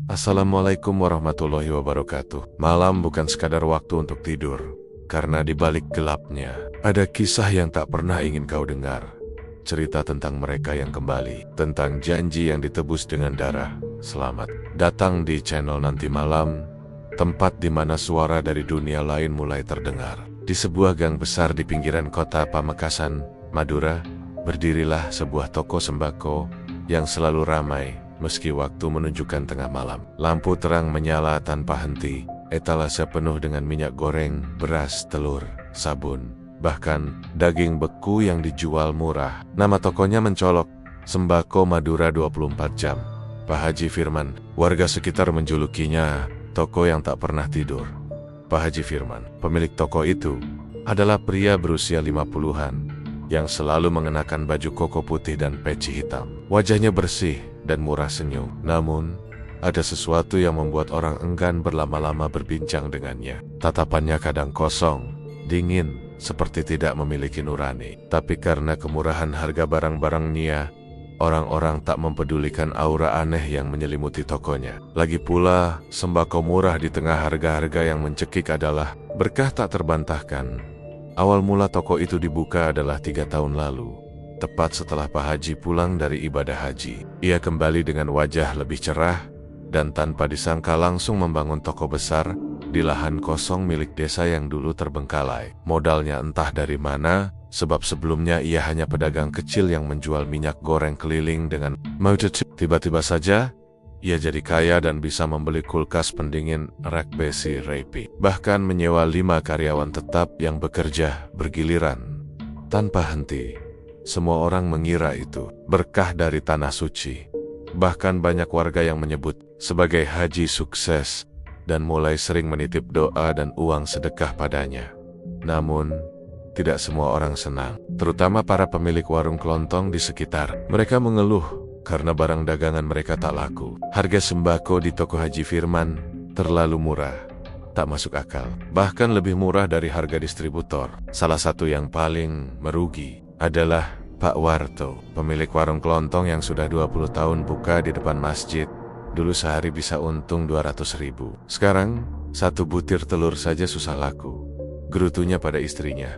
Assalamualaikum warahmatullahi wabarakatuh. Malam bukan sekadar waktu untuk tidur, karena di balik gelapnya ada kisah yang tak pernah ingin kau dengar. Cerita tentang mereka yang kembali, tentang janji yang ditebus dengan darah. Selamat datang di channel Nanti Malam, tempat di mana suara dari dunia lain mulai terdengar. Di sebuah gang besar di pinggiran kota Pamekasan, Madura, berdirilah sebuah toko sembako yang selalu ramai meski waktu menunjukkan tengah malam. Lampu terang menyala tanpa henti, etalase penuh dengan minyak goreng, beras, telur, sabun, bahkan daging beku yang dijual murah. Nama tokonya mencolok, Sembako Madura 24 Jam. Pak Haji Firman, warga sekitar menjulukinya toko yang tak pernah tidur. Pak Haji Firman, pemilik toko itu, adalah pria berusia 50-an yang selalu mengenakan baju koko putih dan peci hitam. Wajahnya bersih dan murah senyum. Namun, ada sesuatu yang membuat orang enggan berlama-lama berbincang dengannya. Tatapannya kadang kosong, dingin, seperti tidak memiliki nurani. Tapi karena kemurahan harga barang-barangnya, orang-orang tak mempedulikan aura aneh yang menyelimuti tokonya. Lagi pula, sembako murah di tengah harga-harga yang mencekik adalah berkah tak terbantahkan. Awal mula toko itu dibuka adalah 3 tahun lalu, tepat setelah Pak Haji pulang dari ibadah haji. Ia kembali dengan wajah lebih cerah, dan tanpa disangka langsung membangun toko besar di lahan kosong milik desa yang dulu terbengkalai. Modalnya entah dari mana, sebab sebelumnya ia hanya pedagang kecil yang menjual minyak goreng keliling dengan maujud. Tiba-tiba saja, ia jadi kaya dan bisa membeli kulkas pendingin, rak besi, repi. Bahkan menyewa 5 karyawan tetap yang bekerja bergiliran tanpa henti. Semua orang mengira itu berkah dari tanah suci. Bahkan banyak warga yang menyebut sebagai haji sukses dan mulai sering menitip doa dan uang sedekah padanya. Namun, tidak semua orang senang, terutama para pemilik warung kelontong di sekitar. Mereka mengeluh karena barang dagangan mereka tak laku. Harga sembako di toko Haji Firman terlalu murah, tak masuk akal. Bahkan lebih murah dari harga distributor. Salah satu yang paling merugi adalah Pak Warto, pemilik warung kelontong yang sudah 20 tahun buka di depan masjid. Dulu sehari bisa untung 200.000. Sekarang, 1 butir telur saja susah laku. Gerutunya pada istrinya.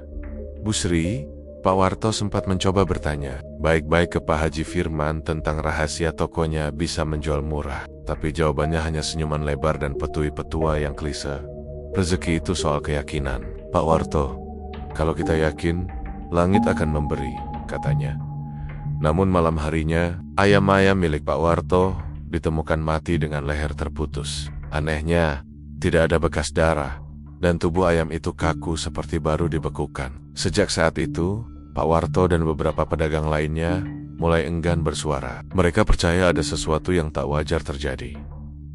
Bu Sri, Pak Warto sempat mencoba bertanya baik-baik ke Pak Haji Firman tentang rahasia tokonya bisa menjual murah. Tapi jawabannya hanya senyuman lebar dan petui petua yang klise. Rezeki itu soal keyakinan. Pak Warto, kalau kita yakin, langit akan memberi, katanya. Namun malam harinya, ayam-ayam milik Pak Warto ditemukan mati dengan leher terputus. Anehnya, tidak ada bekas darah, dan tubuh ayam itu kaku seperti baru dibekukan. Sejak saat itu, Pak Warto dan beberapa pedagang lainnya mulai enggan bersuara. Mereka percaya ada sesuatu yang tak wajar terjadi.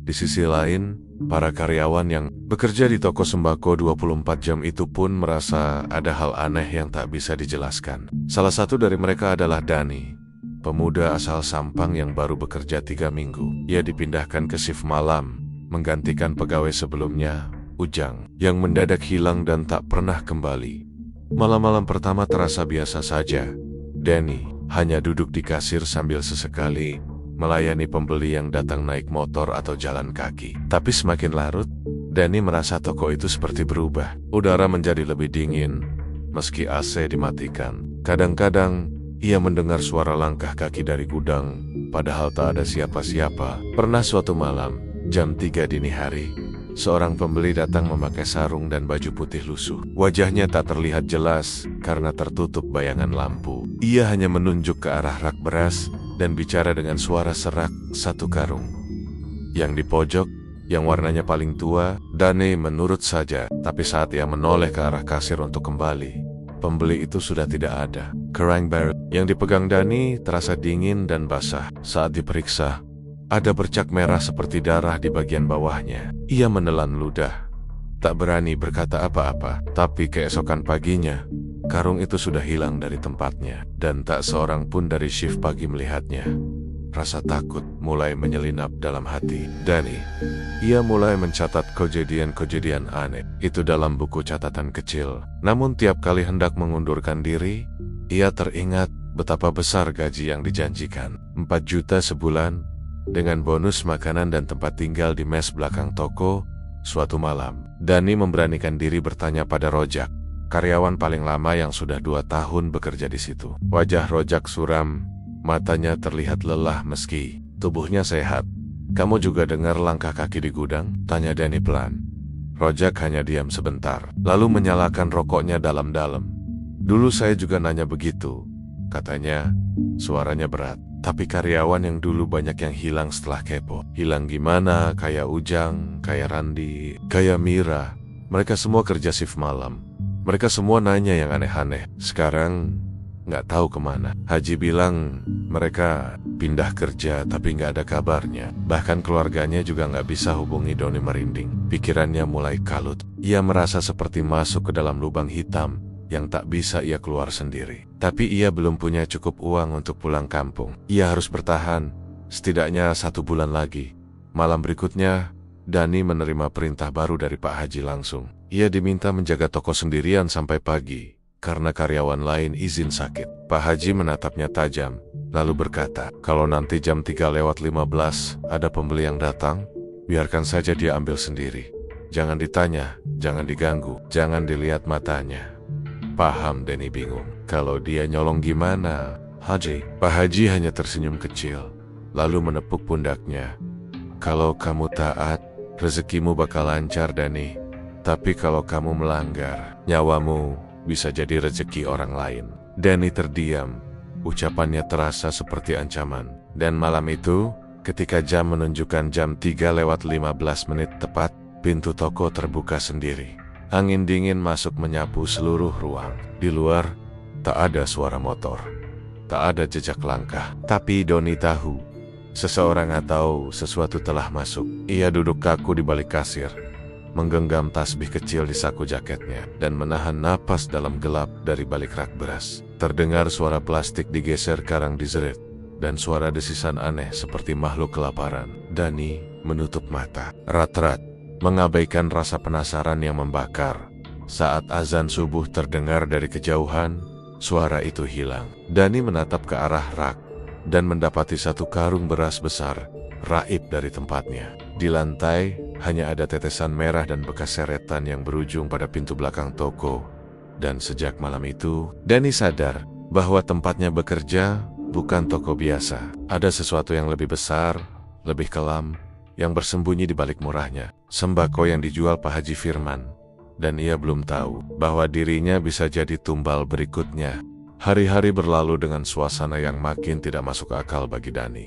Di sisi lain, para karyawan yang bekerja di toko sembako 24 jam itu pun merasa ada hal aneh yang tak bisa dijelaskan. Salah satu dari mereka adalah Dani, pemuda asal Sampang yang baru bekerja 3 minggu. Ia dipindahkan ke shift malam, menggantikan pegawai sebelumnya, Ujang, yang mendadak hilang dan tak pernah kembali. Malam-malam pertama terasa biasa saja. Danny hanya duduk di kasir sambil sesekali melayani pembeli yang datang naik motor atau jalan kaki. Tapi semakin larut, Danny merasa toko itu seperti berubah. Udara menjadi lebih dingin, meski AC dimatikan. Kadang-kadang, ia mendengar suara langkah kaki dari gudang, padahal tak ada siapa-siapa. Pernah suatu malam, jam 3 dini hari, seorang pembeli datang memakai sarung dan baju putih lusuh. Wajahnya tak terlihat jelas karena tertutup bayangan lampu. Ia hanya menunjuk ke arah rak beras dan bicara dengan suara serak, 1 karung. Yang di pojok, yang warnanya paling tua, Dani menurut saja. Tapi saat ia menoleh ke arah kasir untuk kembali, pembeli itu sudah tidak ada. Kerang barrel yang dipegang Dani terasa dingin dan basah. Saat diperiksa, ada bercak merah seperti darah di bagian bawahnya. Ia menelan ludah, tak berani berkata apa-apa. Tapi keesokan paginya, karung itu sudah hilang dari tempatnya, dan tak seorang pun dari shift pagi melihatnya. Rasa takut mulai menyelinap dalam hati Dani. Ia mulai mencatat kejadian-kejadian aneh itu dalam buku catatan kecil. Namun tiap kali hendak mengundurkan diri, ia teringat betapa besar gaji yang dijanjikan, 4 juta sebulan, dengan bonus makanan dan tempat tinggal di mes belakang toko. Suatu malam, Dani memberanikan diri bertanya pada Rojak, karyawan paling lama yang sudah 2 tahun bekerja di situ. Wajah Rojak suram, matanya terlihat lelah meski tubuhnya sehat. "Kamu juga dengar langkah kaki di gudang?" tanya Dani pelan. Rojak hanya diam sebentar, lalu menyalakan rokoknya dalam-dalam. "Dulu saya juga nanya begitu," katanya. Suaranya berat. "Tapi karyawan yang dulu banyak yang hilang setelah kepo." "Hilang gimana? Kayak Ujang, kayak Randi, kayak Mira. Mereka semua kerja shift malam. Mereka semua nanya yang aneh-aneh. Sekarang nggak tahu kemana. Haji bilang mereka pindah kerja tapi nggak ada kabarnya. Bahkan keluarganya juga nggak bisa hubungi." Doni merinding. Pikirannya mulai kalut. Ia merasa seperti masuk ke dalam lubang hitam yang tak bisa ia keluar sendiri. Tapi ia belum punya cukup uang untuk pulang kampung. Ia harus bertahan, setidaknya 1 bulan lagi. Malam berikutnya, Dani menerima perintah baru dari Pak Haji langsung. Ia diminta menjaga toko sendirian sampai pagi, karena karyawan lain izin sakit. Pak Haji menatapnya tajam, lalu berkata, "Kalau nanti jam 3:15 ada pembeli yang datang, biarkan saja dia ambil sendiri. Jangan ditanya, jangan diganggu, jangan dilihat matanya." "Paham," Dani bingung. "Kalau dia nyolong gimana, Haji?" Pak Haji hanya tersenyum kecil, lalu menepuk pundaknya. "Kalau kamu taat, rezekimu bakal lancar, Dani. Tapi kalau kamu melanggar, nyawamu bisa jadi rezeki orang lain." Dani terdiam. Ucapannya terasa seperti ancaman. Dan malam itu, ketika jam menunjukkan jam 3:15 tepat, pintu toko terbuka sendiri. Angin dingin masuk menyapu seluruh ruang. Di luar, tak ada suara motor, tak ada jejak langkah. Tapi Doni tahu, seseorang atau sesuatu telah masuk. Ia duduk kaku di balik kasir, menggenggam tasbih kecil di saku jaketnya, dan menahan napas dalam gelap dari balik rak beras. Terdengar suara plastik digeser karang dijerit, dan suara desisan aneh seperti makhluk kelaparan. Dani menutup mata, rat-rat, mengabaikan rasa penasaran yang membakar. Saat azan subuh terdengar dari kejauhan, suara itu hilang. Dani menatap ke arah rak dan mendapati 1 karung beras besar raib dari tempatnya. Di lantai hanya ada tetesan merah dan bekas seretan yang berujung pada pintu belakang toko. Dan sejak malam itu, Dani sadar bahwa tempatnya bekerja bukan toko biasa. Ada sesuatu yang lebih besar, lebih kelam, yang bersembunyi di balik murahnya sembako yang dijual Pak Haji Firman. Dan ia belum tahu bahwa dirinya bisa jadi tumbal berikutnya. Hari-hari berlalu dengan suasana yang makin tidak masuk akal bagi Dani.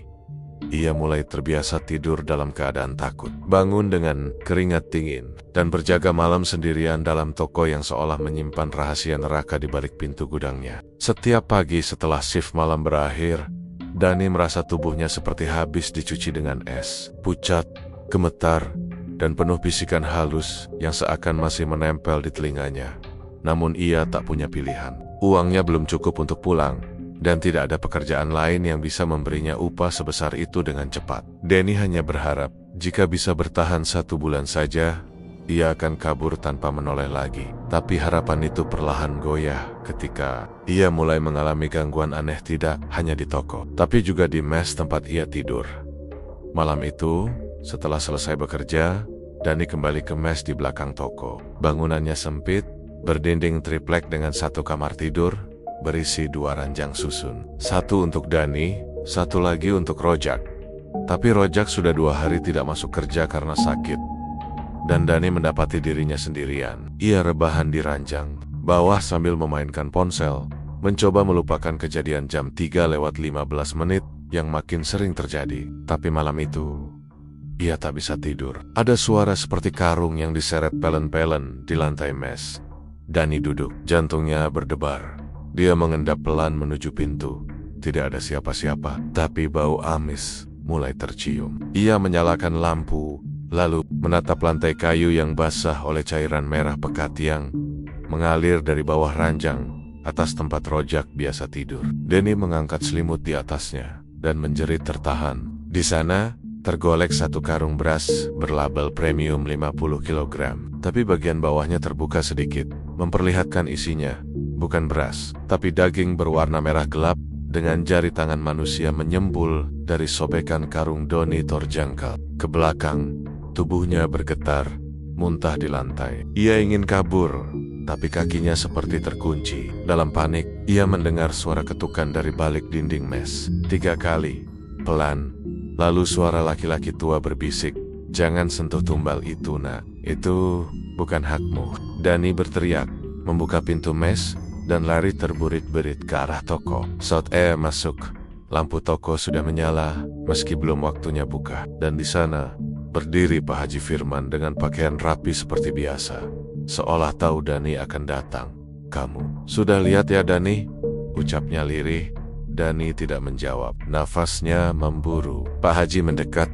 Ia mulai terbiasa tidur dalam keadaan takut, bangun dengan keringat dingin, dan berjaga malam sendirian dalam toko yang seolah menyimpan rahasia neraka di balik pintu gudangnya. Setiap pagi setelah shift malam berakhir, Dani merasa tubuhnya seperti habis dicuci dengan es, pucat, gemetar, dan penuh bisikan halus yang seakan masih menempel di telinganya. Namun ia tak punya pilihan. Uangnya belum cukup untuk pulang, dan tidak ada pekerjaan lain yang bisa memberinya upah sebesar itu dengan cepat. Dani hanya berharap, jika bisa bertahan 1 bulan saja, ia akan kabur tanpa menoleh lagi. Tapi harapan itu perlahan goyah ketika ia mulai mengalami gangguan aneh tidak hanya di toko, tapi juga di mes tempat ia tidur. Malam itu, setelah selesai bekerja, Dani kembali ke mes di belakang toko. Bangunannya sempit, berdinding triplek dengan 1 kamar tidur, berisi 2 ranjang susun. 1 untuk Dani, 1 lagi untuk Rojak. Tapi Rojak sudah 2 hari tidak masuk kerja karena sakit. Dan Dani mendapati dirinya sendirian. Ia rebahan di ranjang bawah sambil memainkan ponsel, mencoba melupakan kejadian jam 3:15 yang makin sering terjadi. Tapi malam itu, ia tak bisa tidur. Ada suara seperti karung yang diseret pelen-pelen di lantai mes. Dani duduk, jantungnya berdebar. Dia mengendap pelan menuju pintu. Tidak ada siapa-siapa, tapi bau amis mulai tercium. Ia menyalakan lampu, lalu menatap lantai kayu yang basah oleh cairan merah pekat yang mengalir dari bawah ranjang atas tempat Rojak biasa tidur. Dani mengangkat selimut di atasnya dan menjerit tertahan. Di sana tergolek 1 karung beras berlabel premium 50 kg. Tapi bagian bawahnya terbuka sedikit, memperlihatkan isinya bukan beras, tapi daging berwarna merah gelap dengan jari tangan manusia menyembul dari sobekan karung Doni terjangkau ke belakang. Tubuhnya bergetar, muntah di lantai. Ia ingin kabur, tapi kakinya seperti terkunci. Dalam panik, ia mendengar suara ketukan dari balik dinding mes. 3 kali, pelan. Lalu suara laki-laki tua berbisik, "Jangan sentuh tumbal itu, nak. Itu bukan hakmu." Dani berteriak, membuka pintu mes, dan lari terburit-berit ke arah toko. Saat masuk, lampu toko sudah menyala, meski belum waktunya buka. Dan di sana, berdiri Pak Haji Firman dengan pakaian rapi seperti biasa. Seolah tahu Dani akan datang. "Kamu sudah lihat ya, Dani?" ucapnya lirih. Dani tidak menjawab. Nafasnya memburu. Pak Haji mendekat,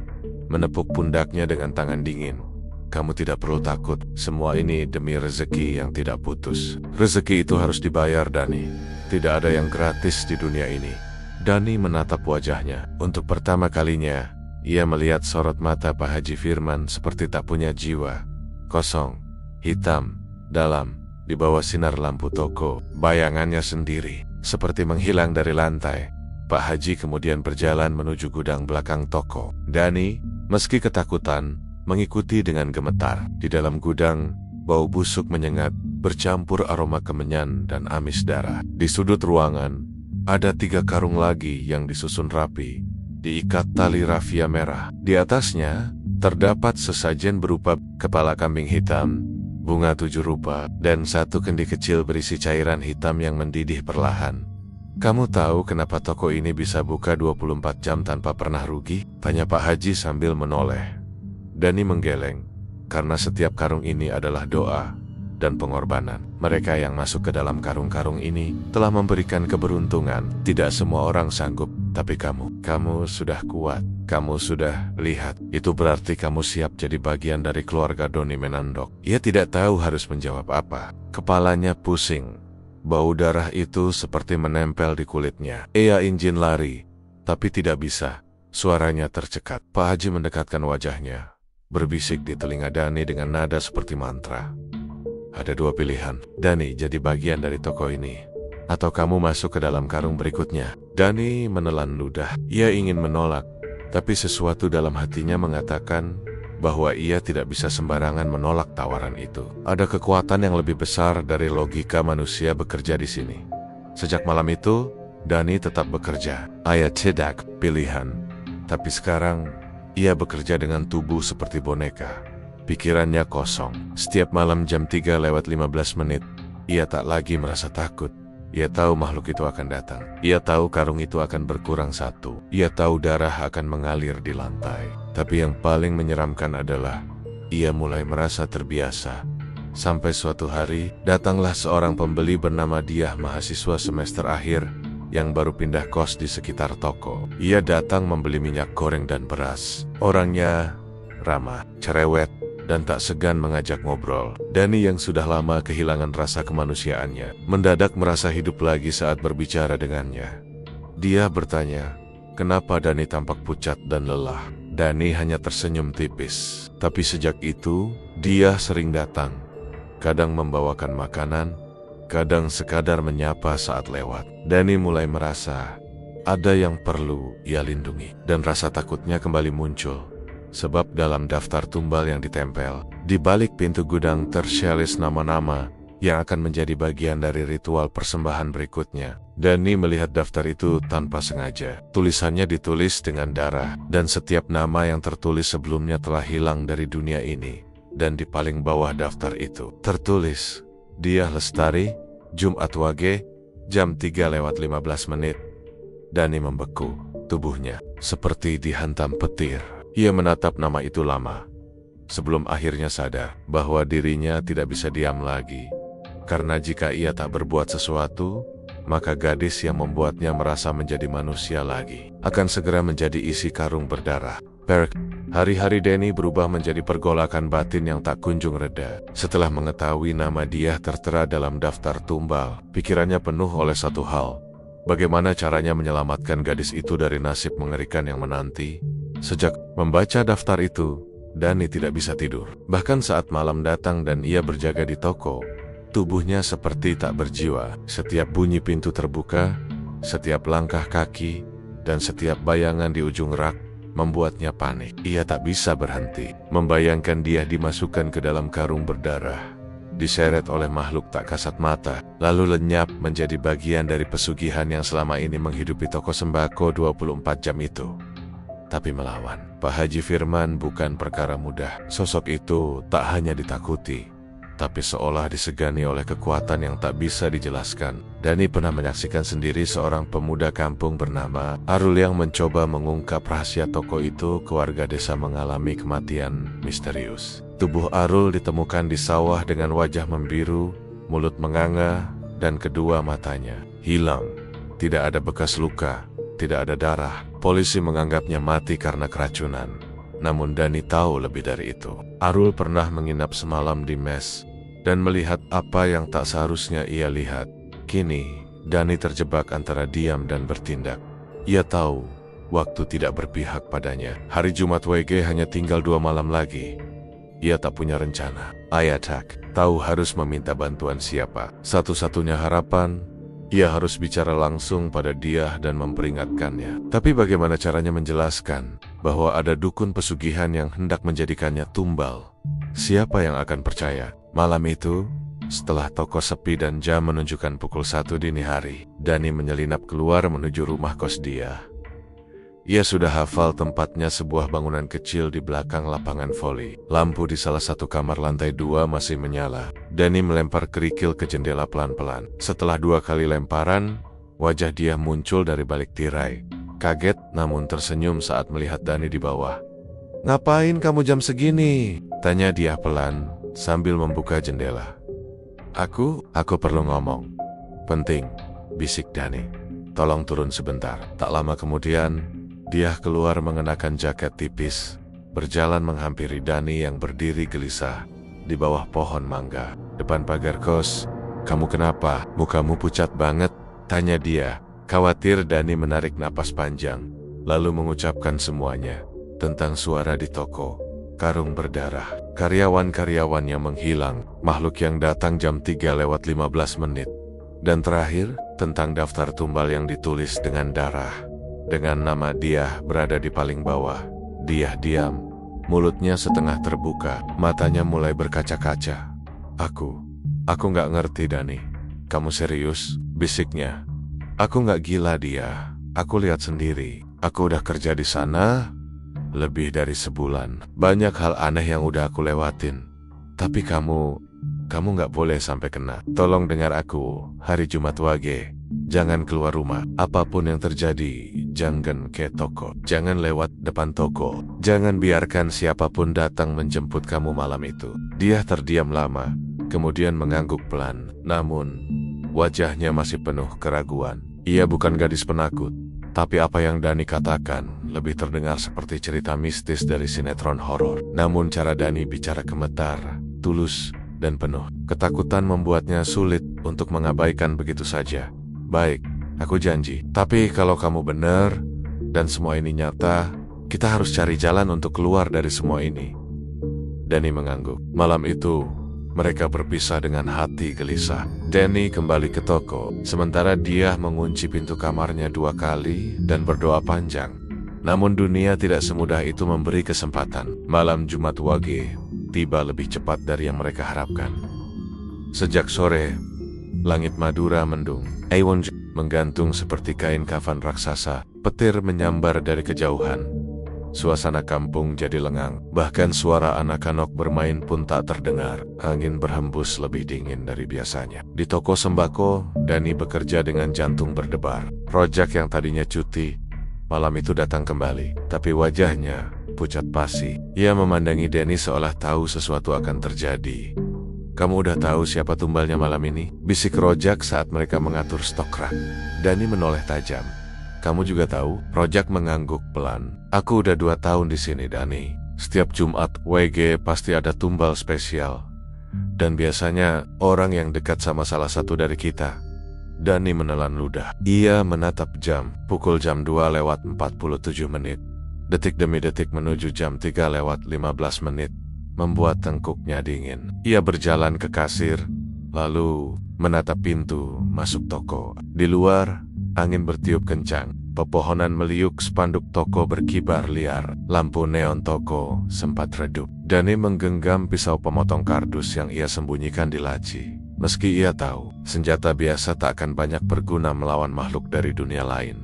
menepuk pundaknya dengan tangan dingin. "Kamu tidak perlu takut. Semua ini demi rezeki yang tidak putus. Rezeki itu harus dibayar, Dani. Tidak ada yang gratis di dunia ini." Dani menatap wajahnya. Untuk pertama kalinya, ia melihat sorot mata Pak Haji Firman seperti tak punya jiwa. Kosong, hitam, dalam, di bawah sinar lampu toko. Bayangannya sendiri seperti menghilang dari lantai. Pak Haji kemudian berjalan menuju gudang belakang toko. Dani, meski ketakutan, mengikuti dengan gemetar. Di dalam gudang, bau busuk menyengat, bercampur aroma kemenyan dan amis darah. Di sudut ruangan, ada 3 karung lagi yang disusun rapi, diikat tali rafia merah. Di atasnya, terdapat sesajen berupa kepala kambing hitam, bunga 7 rupa, dan 1 kendi kecil berisi cairan hitam yang mendidih perlahan. "Kamu tahu kenapa toko ini bisa buka 24 jam tanpa pernah rugi?" tanya Pak Haji sambil menoleh. Dani menggeleng, karena setiap karung ini adalah doa dan pengorbanan. Mereka yang masuk ke dalam karung-karung ini telah memberikan keberuntungan. Tidak semua orang sanggup, tapi kamu sudah kuat. Kamu sudah lihat. Itu berarti kamu siap jadi bagian dari keluarga Doni Menandok. Ia tidak tahu harus menjawab apa. Kepalanya pusing. Bau darah itu seperti menempel di kulitnya. Ia ingin lari, tapi tidak bisa. Suaranya tercekat. Pak Haji mendekatkan wajahnya, berbisik di telinga Dani dengan nada seperti mantra. "Ada 2 pilihan. Dani jadi bagian dari toko ini, atau kamu masuk ke dalam karung berikutnya." Dani menelan ludah. Ia ingin menolak, tapi sesuatu dalam hatinya mengatakan bahwa ia tidak bisa sembarangan menolak tawaran itu. Ada kekuatan yang lebih besar dari logika manusia bekerja di sini. Sejak malam itu, Dani tetap bekerja. Ayat cedak pilihan. Tapi sekarang, ia bekerja dengan tubuh seperti boneka. Pikirannya kosong. Setiap malam jam 3:15, ia tak lagi merasa takut. Ia tahu makhluk itu akan datang. Ia tahu karung itu akan berkurang 1. Ia tahu darah akan mengalir di lantai. Tapi yang paling menyeramkan adalah, ia mulai merasa terbiasa. Sampai suatu hari, datanglah seorang pembeli bernama Diah, mahasiswa semester akhir, yang baru pindah kos di sekitar toko. Ia datang membeli minyak goreng dan beras. Orangnya ramah, cerewet, dan tak segan mengajak ngobrol. Dani yang sudah lama kehilangan rasa kemanusiaannya, mendadak merasa hidup lagi saat berbicara dengannya. Dia bertanya, kenapa Dani tampak pucat dan lelah. Dani hanya tersenyum tipis. Tapi sejak itu, dia sering datang. Kadang membawakan makanan, kadang sekadar menyapa saat lewat. Dani mulai merasa ada yang perlu ia lindungi. Dan rasa takutnya kembali muncul. Sebab dalam daftar tumbal yang ditempel di balik pintu gudang terselis nama-nama yang akan menjadi bagian dari ritual persembahan berikutnya. Dani melihat daftar itu tanpa sengaja. Tulisannya ditulis dengan darah, dan setiap nama yang tertulis sebelumnya telah hilang dari dunia ini. Dan di paling bawah daftar itu tertulis, Diah Lestari, Jumat Wage, jam 3:15. Dani membeku, tubuhnya seperti dihantam petir. Ia menatap nama itu lama, sebelum akhirnya sadar bahwa dirinya tidak bisa diam lagi. Karena jika ia tak berbuat sesuatu, maka gadis yang membuatnya merasa menjadi manusia lagi akan segera menjadi isi karung berdarah. Hari-hari Dani berubah menjadi pergolakan batin yang tak kunjung reda. Setelah mengetahui nama dia tertera dalam daftar tumbal, pikirannya penuh oleh satu hal. Bagaimana caranya menyelamatkan gadis itu dari nasib mengerikan yang menanti? Sejak membaca daftar itu, Dani tidak bisa tidur. Bahkan saat malam datang dan ia berjaga di toko, tubuhnya seperti tak berjiwa. Setiap bunyi pintu terbuka, Setiap langkah kaki dan setiap bayangan di ujung rak membuatnya panik. Ia tak bisa berhenti membayangkan dia dimasukkan ke dalam karung berdarah, diseret oleh makhluk tak kasat mata, lalu lenyap menjadi bagian dari pesugihan yang selama ini menghidupi toko sembako 24 jam itu. Tapi melawan Pak Haji Firman bukan perkara mudah. Sosok itu tak hanya ditakuti, tapi seolah disegani oleh kekuatan yang tak bisa dijelaskan. Dani pernah menyaksikan sendiri seorang pemuda kampung bernama Arul yang mencoba mengungkap rahasia toko itu ke warga desa mengalami kematian misterius. Tubuh Arul ditemukan di sawah dengan wajah membiru, mulut menganga, dan kedua matanya hilang. Tidak ada bekas luka, tidak ada darah. Polisi menganggapnya mati karena keracunan. Namun Dani tahu lebih dari itu. Arul pernah menginap semalam di mes dan melihat apa yang tak seharusnya ia lihat. Kini, Dani terjebak antara diam dan bertindak. Ia tahu waktu tidak berpihak padanya. Hari Jumat WG hanya tinggal 2 malam lagi. Ia tak punya rencana. Tak tahu harus meminta bantuan siapa. Satu-satunya harapan, ia harus bicara langsung pada dia dan memperingatkannya. Tapi bagaimana caranya menjelaskan bahwa ada dukun pesugihan yang hendak menjadikannya tumbal? Siapa yang akan percaya? Malam itu, setelah toko sepi dan jam menunjukkan pukul 1 dini hari, Dani menyelinap keluar menuju rumah kos dia. Ia sudah hafal tempatnya, sebuah bangunan kecil di belakang lapangan voli. Lampu di salah satu kamar lantai 2 masih menyala. Dani melempar kerikil ke jendela pelan-pelan. Setelah 2 kali lemparan, wajah dia muncul dari balik tirai. Kaget namun tersenyum saat melihat Dani di bawah. "Ngapain kamu jam segini?" tanya dia pelan sambil membuka jendela. Aku perlu ngomong. "Penting," bisik Dani. "Tolong turun sebentar." Tak lama kemudian, dia keluar mengenakan jaket tipis, berjalan menghampiri Dani yang berdiri gelisah di bawah pohon mangga depan pagar kos. "Kamu kenapa? Mukamu pucat banget," tanya dia. Khawatir, Dani menarik napas panjang, lalu mengucapkan semuanya tentang suara di toko, karung berdarah, karyawan-karyawan yang menghilang, makhluk yang datang jam 3:15, dan terakhir tentang daftar tumbal yang ditulis dengan darah, dengan nama dia berada di paling bawah. Dia diam, mulutnya setengah terbuka, matanya mulai berkaca-kaca. Aku nggak ngerti, Dani. Kamu serius?" bisiknya. "Aku nggak gila dia. Aku lihat sendiri. Aku udah kerja di sana lebih dari sebulan. Banyak hal aneh yang udah aku lewatin. Tapi kamu nggak boleh sampai kena. Tolong dengar aku, hari Jumat Wage. Jangan keluar rumah. Apapun yang terjadi, jangan ke toko. Jangan lewat depan toko. Jangan biarkan siapapun datang menjemput kamu malam itu." Dia terdiam lama, kemudian mengangguk pelan. Namun, wajahnya masih penuh keraguan. Ia bukan gadis penakut, tapi apa yang Dani katakan lebih terdengar seperti cerita mistis dari sinetron horor. Namun cara Dani bicara gemetar, tulus, dan penuh ketakutan membuatnya sulit untuk mengabaikan begitu saja. "Baik, aku janji. Tapi kalau kamu benar dan semua ini nyata, kita harus cari jalan untuk keluar dari semua ini." Dani mengangguk. Malam itu, mereka berpisah dengan hati gelisah. Dani kembali ke toko, sementara dia mengunci pintu kamarnya 2 kali dan berdoa panjang. Namun dunia tidak semudah itu memberi kesempatan. Malam Jumat Wage tiba lebih cepat dari yang mereka harapkan. Sejak sore, langit Madura mendung. Awan menggantung seperti kain kafan raksasa. Petir menyambar dari kejauhan. Suasana kampung jadi lengang. Bahkan suara anak-anak bermain pun tak terdengar. Angin berhembus lebih dingin dari biasanya. Di toko sembako, Dani bekerja dengan jantung berdebar. Rojak yang tadinya cuti, malam itu datang kembali. Tapi wajahnya pucat pasi. Ia memandangi Dani seolah tahu sesuatu akan terjadi. "Kamu udah tahu siapa tumbalnya malam ini?" bisik Rojak saat mereka mengatur stok rak. Dani menoleh tajam. "Kamu juga tahu?" Rojak mengangguk pelan. "Aku udah 2 tahun di sini, Dani. Setiap Jumat WG pasti ada tumbal spesial. Dan biasanya orang yang dekat sama salah satu dari kita." Dani menelan ludah. Ia menatap jam. Pukul jam 2:47. Detik demi detik menuju jam 3:15, membuat tengkuknya dingin. Ia berjalan ke kasir, lalu menatap pintu masuk toko. Di luar, Angin bertiup kencang, pepohonan meliuk, spanduk toko berkibar liar, lampu neon toko sempat redup. Dani menggenggam pisau pemotong kardus yang ia sembunyikan di laci. Meski ia tahu, senjata biasa tak akan banyak berguna melawan makhluk dari dunia lain.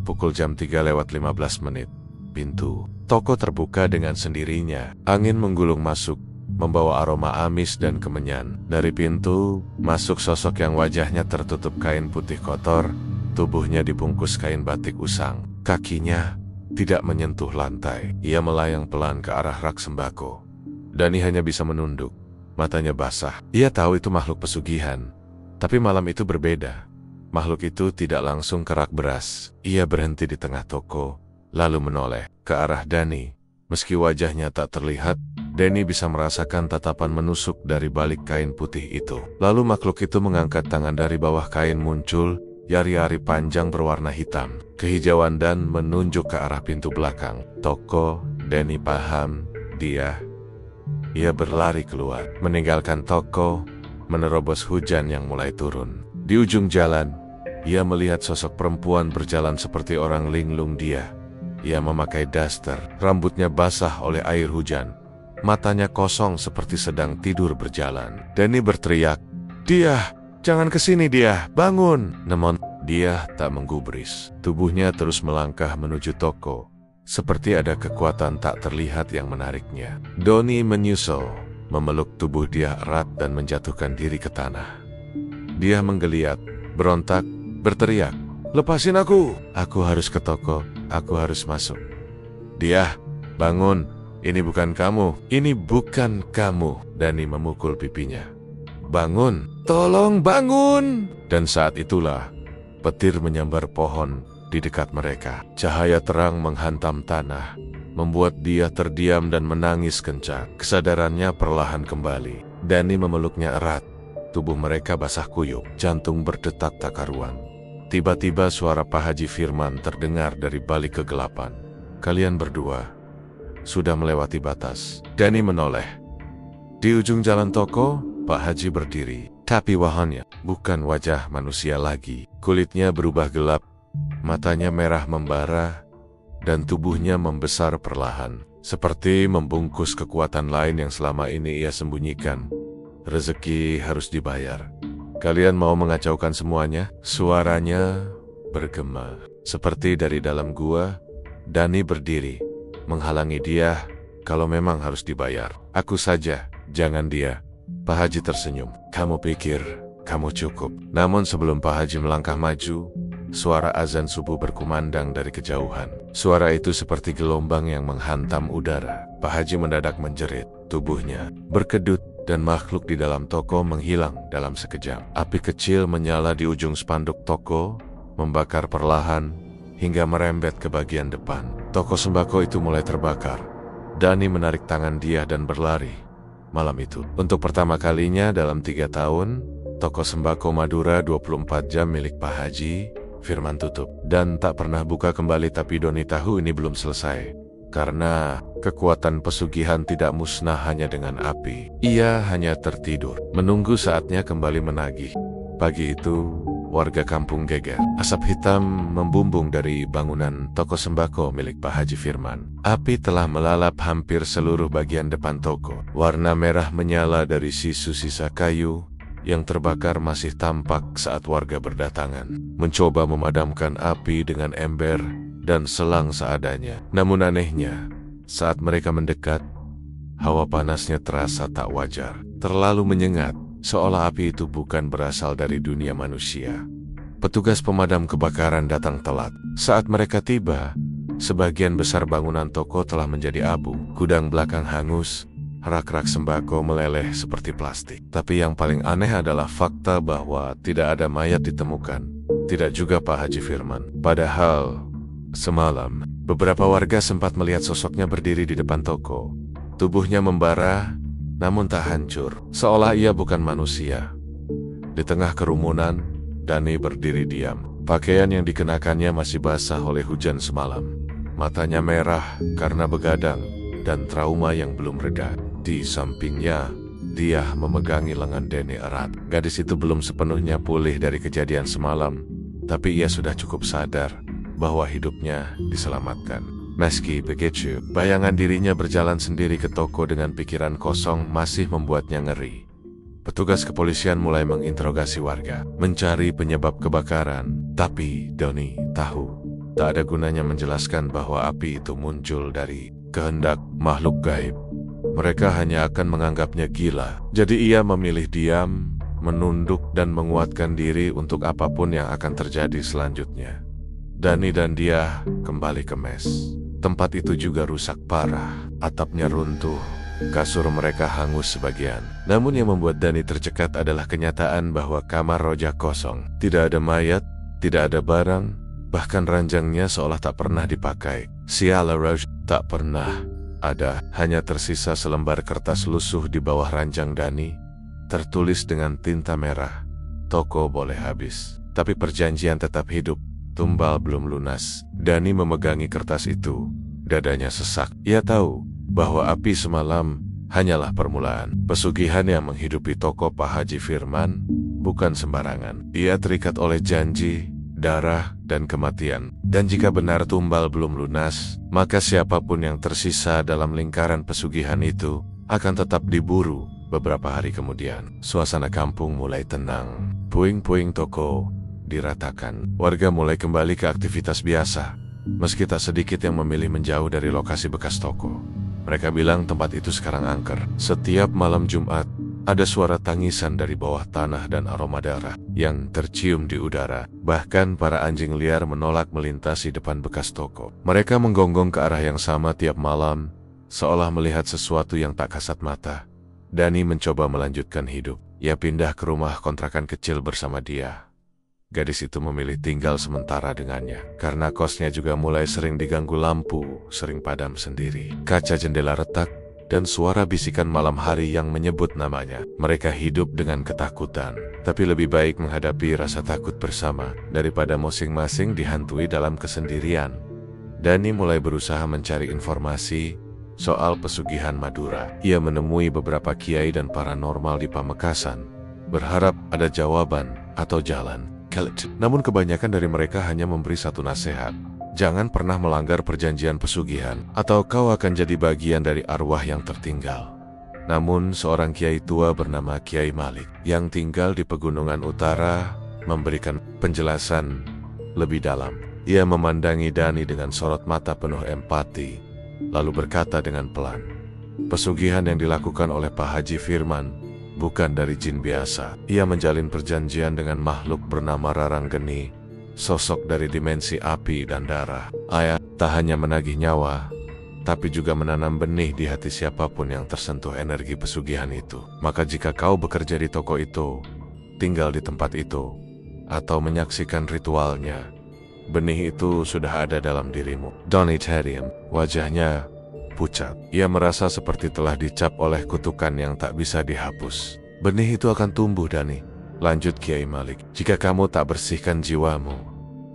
Pukul jam 3:15, pintu toko terbuka dengan sendirinya. Angin menggulung masuk, membawa aroma amis dan kemenyan. Dari pintu, masuk sosok yang wajahnya tertutup kain putih kotor. Tubuhnya dibungkus kain batik usang. Kakinya tidak menyentuh lantai. Ia melayang pelan ke arah rak sembako. Dani hanya bisa menunduk. Matanya basah. Ia tahu itu makhluk pesugihan. Tapi malam itu berbeda. Makhluk itu tidak langsung ke rak beras. Ia berhenti di tengah toko, lalu menoleh ke arah Dani. Meski wajahnya tak terlihat, Dani bisa merasakan tatapan menusuk dari balik kain putih itu. Lalu makhluk itu mengangkat tangan dari bawah kain, muncul jari-jari panjang berwarna hitam, kehijauan, dan menunjuk ke arah pintu belakang toko. Dani paham, ia berlari keluar, meninggalkan toko, menerobos hujan yang mulai turun. Di ujung jalan, ia melihat sosok perempuan berjalan seperti orang linglung dia. Ia memakai daster, rambutnya basah oleh air hujan, matanya kosong seperti sedang tidur berjalan. Dani berteriak, "Dia! Jangan kesini, dia! Bangun!" Namun, dia tak menggubris. Tubuhnya terus melangkah menuju toko, seperti ada kekuatan tak terlihat yang menariknya. Doni menyusul, memeluk tubuh dia erat dan menjatuhkan diri ke tanah. Dia menggeliat, berontak, berteriak, "Lepasin aku! Aku harus ke toko, aku harus masuk." "Dia, bangun! Ini bukan kamu, ini bukan kamu!" Dani memukul pipinya. "Bangun! Tolong bangun!" Dan saat itulah, petir menyambar pohon di dekat mereka. Cahaya terang menghantam tanah, membuat dia terdiam dan menangis kencang. Kesadarannya perlahan kembali. Dani memeluknya erat. Tubuh mereka basah kuyup, jantung berdetak tak karuan. Tiba-tiba suara Pak Haji Firman terdengar dari balik kegelapan. "Kalian berdua sudah melewati batas." Dani menoleh. Di ujung jalan toko, Pak Haji berdiri. Tapi wajahnya bukan wajah manusia lagi. Kulitnya berubah gelap, matanya merah membara, dan tubuhnya membesar perlahan, seperti membungkus kekuatan lain yang selama ini ia sembunyikan. "Rezeki harus dibayar. Kalian mau mengacaukan semuanya?" Suaranya bergema, seperti dari dalam gua. Dani berdiri, menghalangi dia. "Kalau memang harus dibayar, aku saja, jangan dia." Pak Haji tersenyum. "Kamu pikir kamu cukup?" Namun sebelum Pak Haji melangkah maju, suara azan subuh berkumandang dari kejauhan. Suara itu seperti gelombang yang menghantam udara. Pak Haji mendadak menjerit, tubuhnya berkedut, dan makhluk di dalam toko menghilang dalam sekejap. Api kecil menyala di ujung spanduk toko, membakar perlahan, hingga merembet ke bagian depan. Toko sembako itu mulai terbakar. Dani menarik tangan dia dan berlari. Malam itu, untuk pertama kalinya dalam 3 tahun, toko sembako Madura 24 jam milik Pak Haji Firman tutup dan tak pernah buka kembali. Tapi Doni tahu ini belum selesai, karena kekuatan pesugihan tidak musnah hanya dengan api. Ia hanya tertidur, menunggu saatnya kembali menagih. Pagi itu, warga kampung geger. Asap hitam membumbung dari bangunan toko sembako milik Pak Haji Firman. Api telah melalap hampir seluruh bagian depan toko. Warna merah menyala dari sisa-sisa kayu yang terbakar masih tampak saat warga berdatangan, mencoba memadamkan api dengan ember dan selang seadanya. Namun anehnya, saat mereka mendekat, hawa panasnya terasa tak wajar, terlalu menyengat, seolah api itu bukan berasal dari dunia manusia. Petugas pemadam kebakaran datang telat. Saat mereka tiba, sebagian besar bangunan toko telah menjadi abu. Gudang belakang hangus, rak-rak sembako meleleh seperti plastik. Tapi yang paling aneh adalah fakta bahwa tidak ada mayat ditemukan. Tidak juga Pak Haji Firman. Padahal, semalam, beberapa warga sempat melihat sosoknya berdiri di depan toko. Tubuhnya membara, namun tak hancur, seolah ia bukan manusia. Di tengah kerumunan, Dani berdiri diam. Pakaian yang dikenakannya masih basah oleh hujan semalam. Matanya merah karena begadang dan trauma yang belum reda. Di sampingnya, dia memegangi lengan Dani erat. Gadis itu belum sepenuhnya pulih dari kejadian semalam. tapi ia sudah cukup sadar bahwa hidupnya diselamatkan. Meski begitu, bayangan dirinya berjalan sendiri ke toko dengan pikiran kosong masih membuatnya ngeri. Petugas kepolisian mulai menginterogasi warga, mencari penyebab kebakaran, tapi Donnie tahu tak ada gunanya menjelaskan bahwa api itu muncul dari kehendak makhluk gaib. Mereka hanya akan menganggapnya gila. Jadi ia memilih diam, menunduk dan menguatkan diri untuk apapun yang akan terjadi selanjutnya. Danny dan dia kembali ke mes. Tempat itu juga rusak parah. Atapnya runtuh, kasur mereka hangus sebagian. Namun yang membuat Danny tercekat adalah kenyataan bahwa kamar Roja kosong. Tidak ada mayat, tidak ada barang, bahkan ranjangnya seolah tak pernah dipakai. Siala Roja tak pernah ada, hanya tersisa selembar kertas lusuh di bawah ranjang Danny. Tertulis dengan tinta merah, toko boleh habis, tapi perjanjian tetap hidup. Tumbal belum lunas. Danny memegangi kertas itu. Dadanya sesak. Ia tahu bahwa api semalam hanyalah permulaan. Pesugihan yang menghidupi toko Pak Haji Firman bukan sembarangan. Ia terikat oleh janji, darah, dan kematian. Dan jika benar tumbal belum lunas, maka siapapun yang tersisa dalam lingkaran pesugihan itu akan tetap diburu. Beberapa hari kemudian, suasana kampung mulai tenang. Puing-puing toko diratakan. Warga mulai kembali ke aktivitas biasa, meski tak sedikit yang memilih menjauh dari lokasi bekas toko. Mereka bilang tempat itu sekarang angker. Setiap malam Jumat, ada suara tangisan dari bawah tanah dan aroma darah yang tercium di udara. Bahkan para anjing liar menolak melintasi depan bekas toko. Mereka menggonggong ke arah yang sama tiap malam, seolah melihat sesuatu yang tak kasat mata. Danny mencoba melanjutkan hidup. Ia pindah ke rumah kontrakan kecil bersama dia. Gadis itu memilih tinggal sementara dengannya, karena kosnya juga mulai sering diganggu lampu, sering padam sendiri. Kaca jendela retak, dan suara bisikan malam hari yang menyebut namanya. Mereka hidup dengan ketakutan, tapi lebih baik menghadapi rasa takut bersama, daripada masing-masing dihantui dalam kesendirian. Danny mulai berusaha mencari informasi soal pesugihan Madura. Ia menemui beberapa kiai dan paranormal di Pamekasan, berharap ada jawaban atau jalan. Namun kebanyakan dari mereka hanya memberi satu nasihat. Jangan pernah melanggar perjanjian pesugihan, atau kau akan jadi bagian dari arwah yang tertinggal. Namun seorang kiai tua bernama Kiai Malik, yang tinggal di pegunungan utara, memberikan penjelasan lebih dalam. Ia memandangi Danny dengan sorot mata penuh empati, lalu berkata dengan pelan, pesugihan yang dilakukan oleh Pak Haji Firman bukan dari jin biasa. Ia menjalin perjanjian dengan makhluk bernama Raranggeni, sosok dari dimensi api dan darah. Ayah tak hanya menagih nyawa, tapi juga menanam benih di hati siapapun yang tersentuh energi pesugihan itu. Maka jika kau bekerja di toko itu, tinggal di tempat itu, atau menyaksikan ritualnya, benih itu sudah ada dalam dirimu. Donnie Therium, wajahnya pucat. Ia merasa seperti telah dicap oleh kutukan yang tak bisa dihapus. Benih itu akan tumbuh, Danny, lanjut Kiai Malik. Jika kamu tak bersihkan jiwamu,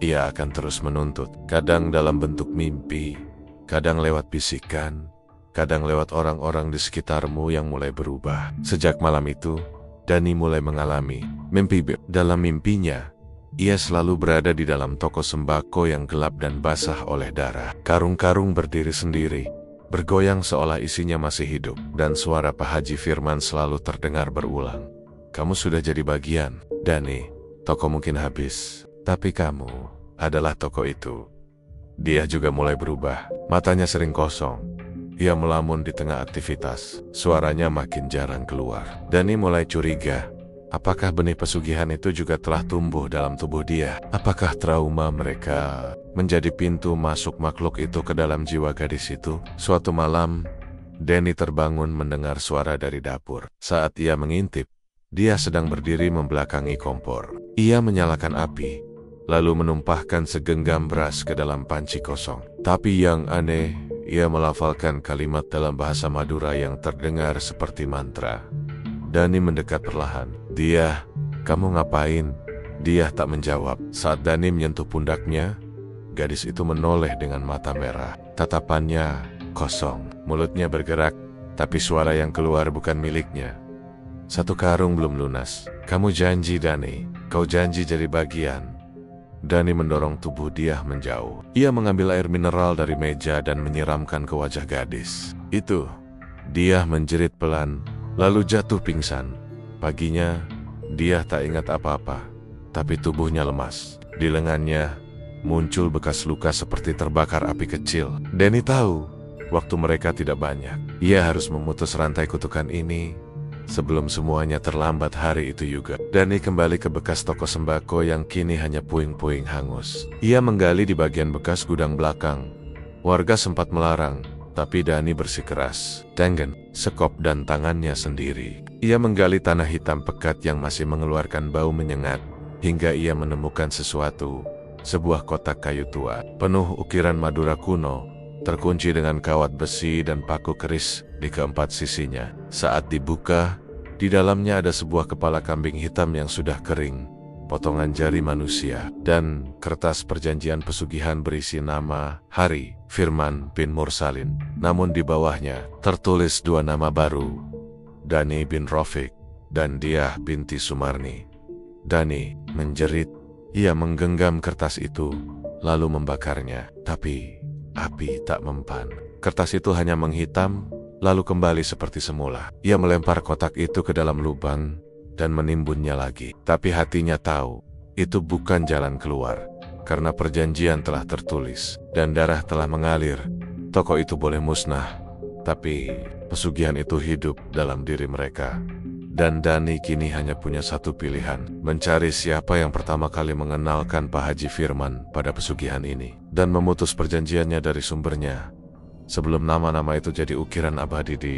ia akan terus menuntut. Kadang dalam bentuk mimpi, kadang lewat bisikan, kadang lewat orang-orang di sekitarmu yang mulai berubah. Sejak malam itu, Danny mulai mengalami mimpi. Dalam mimpinya, ia selalu berada di dalam toko sembako yang gelap dan basah oleh darah. Karung-karung berdiri sendiri, bergoyang seolah isinya masih hidup, dan suara Pak Haji Firman selalu terdengar berulang. Kamu sudah jadi bagian, Danny. Toko mungkin habis, tapi kamu adalah toko itu. Dia juga mulai berubah. Matanya sering kosong. Ia melamun di tengah aktivitas. Suaranya makin jarang keluar. Danny mulai curiga. Apakah benih pesugihan itu juga telah tumbuh dalam tubuh dia? Apakah trauma mereka menjadi pintu masuk makhluk itu ke dalam jiwa gadis itu? Suatu malam, Danny terbangun mendengar suara dari dapur. Saat ia mengintip, dia sedang berdiri membelakangi kompor. Ia menyalakan api, lalu menumpahkan segenggam beras ke dalam panci kosong. Tapi yang aneh, ia melafalkan kalimat dalam bahasa Madura yang terdengar seperti mantra. Danny mendekat perlahan. Dia, kamu ngapain? Dia tak menjawab. Saat Danny menyentuh pundaknya, gadis itu menoleh dengan mata merah. Tatapannya kosong. Mulutnya bergerak, tapi suara yang keluar bukan miliknya. Satu karung belum lunas. Kamu janji, Danny. Kau janji jadi bagian. Dani mendorong tubuh Diah menjauh. Ia mengambil air mineral dari meja dan menyiramkan ke wajah gadis. Itu, Diah menjerit pelan, lalu jatuh pingsan. Paginya, Diah tak ingat apa-apa, tapi tubuhnya lemas. Di lengannya, muncul bekas luka seperti terbakar api kecil. Dani tahu, waktu mereka tidak banyak. Ia harus memutus rantai kutukan ini sebelum semuanya terlambat hari itu juga. Dani kembali ke bekas toko sembako yang kini hanya puing-puing hangus. Ia menggali di bagian bekas gudang belakang. Warga sempat melarang, tapi Dani bersikeras. Tengen, sekop dan tangannya sendiri. Ia menggali tanah hitam pekat yang masih mengeluarkan bau menyengat, hingga ia menemukan sesuatu. Sebuah kotak kayu tua, penuh ukiran Madura kuno, terkunci dengan kawat besi dan paku keris di keempat sisinya. Saat dibuka, di dalamnya ada sebuah kepala kambing hitam yang sudah kering, potongan jari manusia, dan kertas perjanjian pesugihan berisi nama, Hari, Firman bin Mursalin. Namun di bawahnya tertulis dua nama baru, Dani bin Rafiq dan Diah binti Sumarni. Dani menjerit. Ia menggenggam kertas itu, lalu membakarnya. Tapi api tak mempan. Kertas itu hanya menghitam, lalu kembali seperti semula. Ia melempar kotak itu ke dalam lubang dan menimbunnya lagi. Tapi hatinya tahu, itu bukan jalan keluar. Karena perjanjian telah tertulis dan darah telah mengalir. Toko itu boleh musnah, tapi pesugihan itu hidup dalam diri mereka. Dan Dani kini hanya punya satu pilihan, mencari siapa yang pertama kali mengenalkan Pak Haji Firman pada pesugihan ini, dan memutus perjanjiannya dari sumbernya, sebelum nama-nama itu jadi ukiran abadi di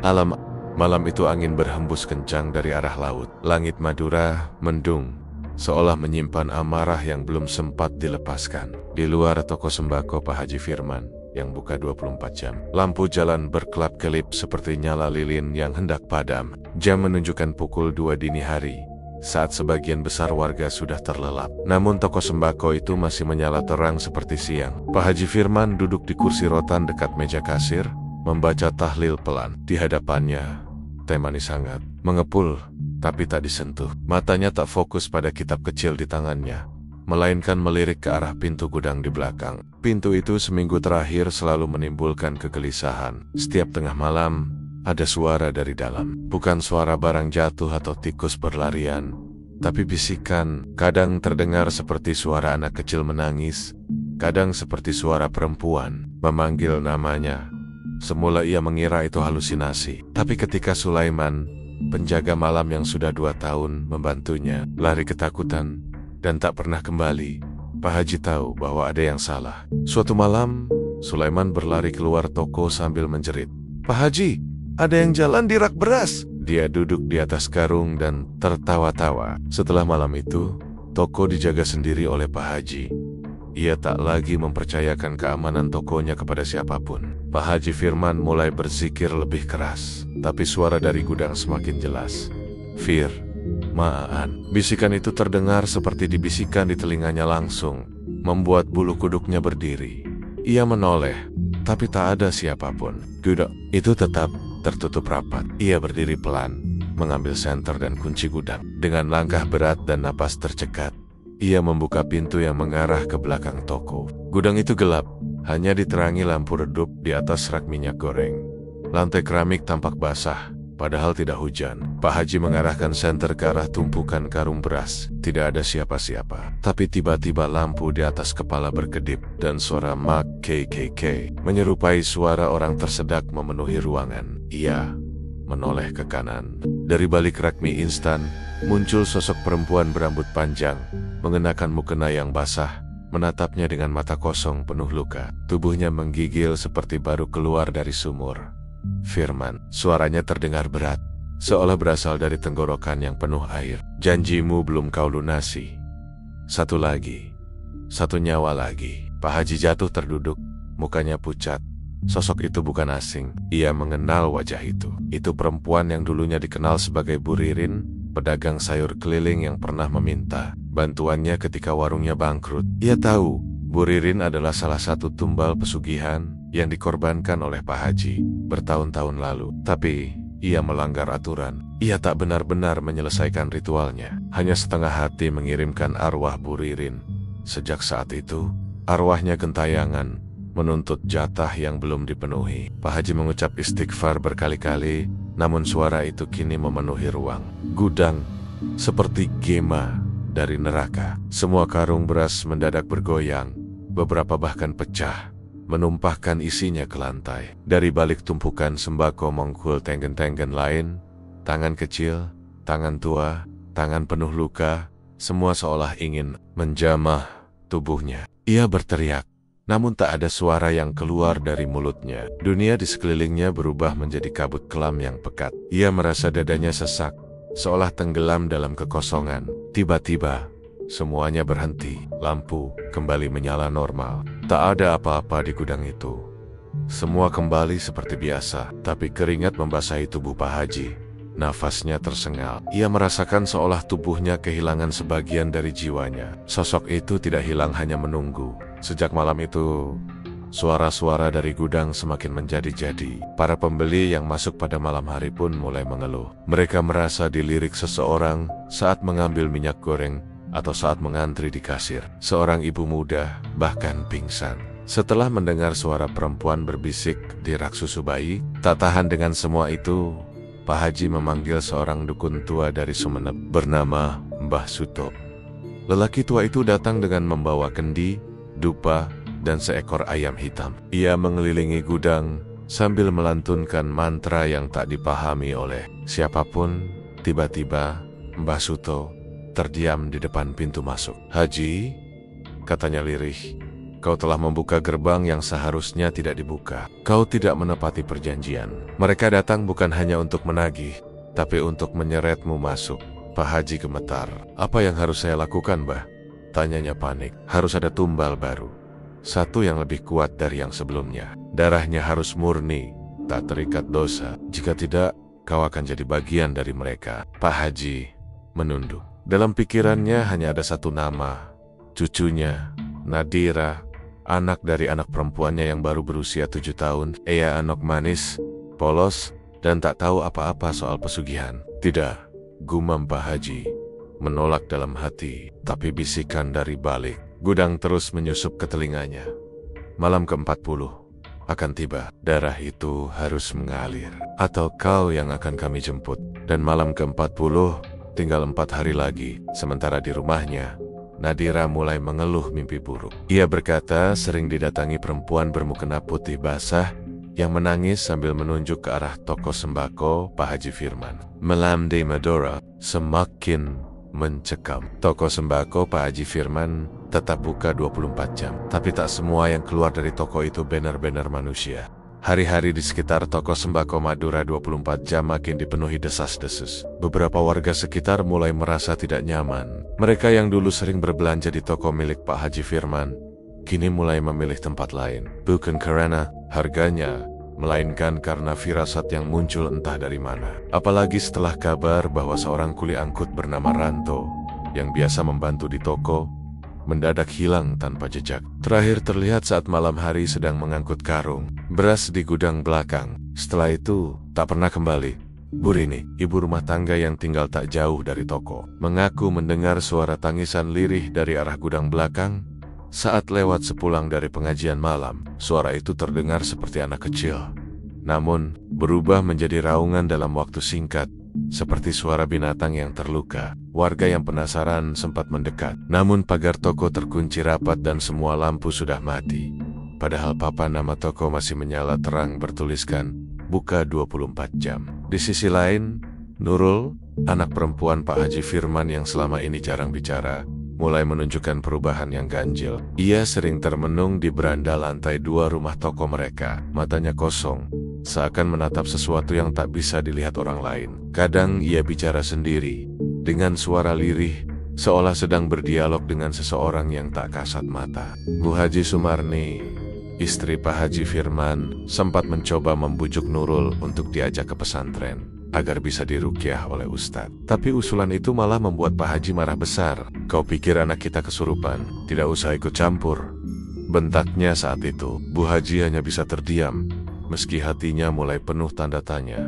alam. Malam itu angin berhembus kencang dari arah laut. Langit Madura mendung, seolah menyimpan amarah yang belum sempat dilepaskan. Di luar toko sembako Pak Haji Firman, yang buka 24 jam. Lampu jalan berkelap-kelip seperti nyala lilin yang hendak padam. Jam menunjukkan pukul 2 dini hari, saat sebagian besar warga sudah terlelap. Namun toko sembako itu masih menyala terang seperti siang. Pak Haji Firman duduk di kursi rotan dekat meja kasir, membaca tahlil pelan. Di hadapannya, teh manis hangat, mengepul, tapi tak disentuh. Matanya tak fokus pada kitab kecil di tangannya, melainkan melirik ke arah pintu gudang di belakang. Pintu itu seminggu terakhir selalu menimbulkan kegelisahan. Setiap tengah malam, ada suara dari dalam. Bukan suara barang jatuh atau tikus berlarian, tapi bisikan. Kadang terdengar seperti suara anak kecil menangis, kadang seperti suara perempuan memanggil namanya. Semula ia mengira itu halusinasi, tapi ketika Sulaiman, penjaga malam yang sudah 2 tahun membantunya, lari ketakutan dan tak pernah kembali, Pak Haji tahu bahwa ada yang salah. Suatu malam, Sulaiman berlari keluar toko sambil menjerit, "Pak Haji, ada yang jalan di rak beras." Dia duduk di atas karung dan tertawa-tawa. Setelah malam itu, toko dijaga sendiri oleh Pak Haji. Ia tak lagi mempercayakan keamanan tokonya kepada siapapun. Pak Haji Firman mulai berzikir lebih keras, tapi suara dari gudang semakin jelas. "Fir, Maan." Bisikan itu terdengar seperti dibisikkan di telinganya langsung, membuat bulu kuduknya berdiri. Ia menoleh, tapi tak ada siapapun. Gudang itu tetap tertutup rapat. Ia berdiri pelan, mengambil senter dan kunci gudang. Dengan langkah berat dan napas tercekat, ia membuka pintu yang mengarah ke belakang toko. Gudang itu gelap, hanya diterangi lampu redup di atas rak minyak goreng. Lantai keramik tampak basah, padahal tidak hujan. Pak Haji mengarahkan senter ke arah tumpukan karung beras. Tidak ada siapa-siapa. Tapi tiba-tiba lampu di atas kepala berkedip dan suara mak KKK menyerupai suara orang tersedak memenuhi ruangan. Ia menoleh ke kanan. Dari balik rak mie instan, muncul sosok perempuan berambut panjang, mengenakan mukena yang basah, menatapnya dengan mata kosong penuh luka. Tubuhnya menggigil seperti baru keluar dari sumur. "Firman," suaranya terdengar berat, seolah berasal dari tenggorokan yang penuh air. "Janjimu belum kau lunasi. Satu lagi, satu nyawa lagi." Pak Haji jatuh terduduk, mukanya pucat. Sosok itu bukan asing. Ia mengenal wajah itu. Itu perempuan yang dulunya dikenal sebagai Bu Ririn, pedagang sayur keliling yang pernah meminta bantuannya ketika warungnya bangkrut. Ia tahu Bu Ririn adalah salah satu tumbal pesugihan yang dikorbankan oleh Pak Haji bertahun-tahun lalu. Tapi ia melanggar aturan. Ia tak benar-benar menyelesaikan ritualnya. Hanya setengah hati mengirimkan arwah Bu Ririn Sejak saat itu, arwahnya gentayangan menuntut jatah yang belum dipenuhi. Pak Haji mengucap istighfar berkali-kali, namun suara itu kini memenuhi ruang gudang seperti gema dari neraka. Semua karung beras mendadak bergoyang, beberapa bahkan pecah, menumpahkan isinya ke lantai. Dari balik tumpukan sembako mengkul tenggen-tenggen lain, tangan kecil, tangan tua, tangan penuh luka, semua seolah ingin menjamah tubuhnya. Ia berteriak, namun tak ada suara yang keluar dari mulutnya. Dunia di sekelilingnya berubah menjadi kabut kelam yang pekat. Ia merasa dadanya sesak, seolah tenggelam dalam kekosongan. Tiba-tiba, semuanya berhenti. Lampu kembali menyala normal. Tak ada apa-apa di gudang itu. Semua kembali seperti biasa, tapi keringat membasahi tubuh Pak Haji. Nafasnya tersengal. Ia merasakan seolah tubuhnya kehilangan sebagian dari jiwanya. Sosok itu tidak hilang, hanya menunggu. Sejak malam itu, suara-suara dari gudang semakin menjadi-jadi. Para pembeli yang masuk pada malam hari pun mulai mengeluh. Mereka merasa dilirik seseorang saat mengambil minyak goreng atau saat mengantri di kasir. Seorang ibu muda bahkan pingsan setelah mendengar suara perempuan berbisik di rak susu bayi. Tak tahan dengan semua itu, Pak Haji memanggil seorang dukun tua dari Sumeneb bernama Mbah Suto. Lelaki tua itu datang dengan membawa kendi, dupa, dan seekor ayam hitam. Ia mengelilingi gudang sambil melantunkan mantra yang tak dipahami oleh siapapun. Tiba-tiba, Mbah Suto terdiam di depan pintu masuk. "Haji," katanya lirih, "kau telah membuka gerbang yang seharusnya tidak dibuka. Kau tidak menepati perjanjian. Mereka datang bukan hanya untuk menagih, tapi untuk menyeretmu masuk." Pak Haji gemetar. "Apa yang harus saya lakukan, Mbah?" tanyanya panik. "Harus ada tumbal baru. Satu yang lebih kuat dari yang sebelumnya. Darahnya harus murni, tak terikat dosa. Jika tidak, kau akan jadi bagian dari mereka." Pak Haji menunduk. Dalam pikirannya hanya ada satu nama, cucunya, Nadira, anak dari anak perempuannya yang baru berusia 7 tahun. Ia anak manis, polos, dan tak tahu apa-apa soal pesugihan. "Tidak," gumam Pak Haji, menolak dalam hati, tapi bisikan dari balik gudang terus menyusup ke telinganya. "Malam ke-40 akan tiba. Darah itu harus mengalir, atau kau yang akan kami jemput." Dan malam ke-40 tinggal 4 hari lagi. Sementara di rumahnya, Nadira mulai mengeluh mimpi buruk. Ia berkata sering didatangi perempuan bermukena putih basah yang menangis sambil menunjuk ke arah toko sembako Pak Haji Firman. Malam di Madura semakin mencekam. Toko sembako Pak Haji Firman tetap buka 24 jam. Tapi tak semua yang keluar dari toko itu benar-benar manusia. Hari-hari di sekitar toko sembako Madura 24 jam makin dipenuhi desas-desus. Beberapa warga sekitar mulai merasa tidak nyaman. Mereka yang dulu sering berbelanja di toko milik Pak Haji Firman, kini mulai memilih tempat lain. Bukan karena harganya, melainkan karena firasat yang muncul entah dari mana. Apalagi setelah kabar bahwa seorang kuli angkut bernama Ranto, yang biasa membantu di toko, mendadak hilang tanpa jejak. Terakhir terlihat saat malam hari sedang mengangkut karung beras di gudang belakang. Setelah itu, tak pernah kembali. Burini, ibu rumah tangga yang tinggal tak jauh dari toko, mengaku mendengar suara tangisan lirih dari arah gudang belakang. Saat lewat sepulang dari pengajian malam, suara itu terdengar seperti anak kecil. Namun, berubah menjadi raungan dalam waktu singkat, seperti suara binatang yang terluka. Warga yang penasaran sempat mendekat. Namun pagar toko terkunci rapat dan semua lampu sudah mati. Padahal papan nama toko masih menyala terang bertuliskan, buka 24 jam. Di sisi lain, Nurul, anak perempuan Pak Haji Firman yang selama ini jarang bicara, mulai menunjukkan perubahan yang ganjil. Ia sering termenung di beranda lantai 2 rumah toko mereka. Matanya kosong, seakan menatap sesuatu yang tak bisa dilihat orang lain. Kadang ia bicara sendiri, dengan suara lirih, seolah sedang berdialog dengan seseorang yang tak kasat mata. Bu Haji Sumarni, istri Pak Haji Firman, sempat mencoba membujuk Nurul untuk diajak ke pesantren agar bisa diruqyah oleh Ustadz. Tapi usulan itu malah membuat Pak Haji marah besar. "Kau pikir anak kita kesurupan? Tidak usah ikut campur," bentaknya saat itu. Bu Haji hanya bisa terdiam, meski hatinya mulai penuh tanda tanya.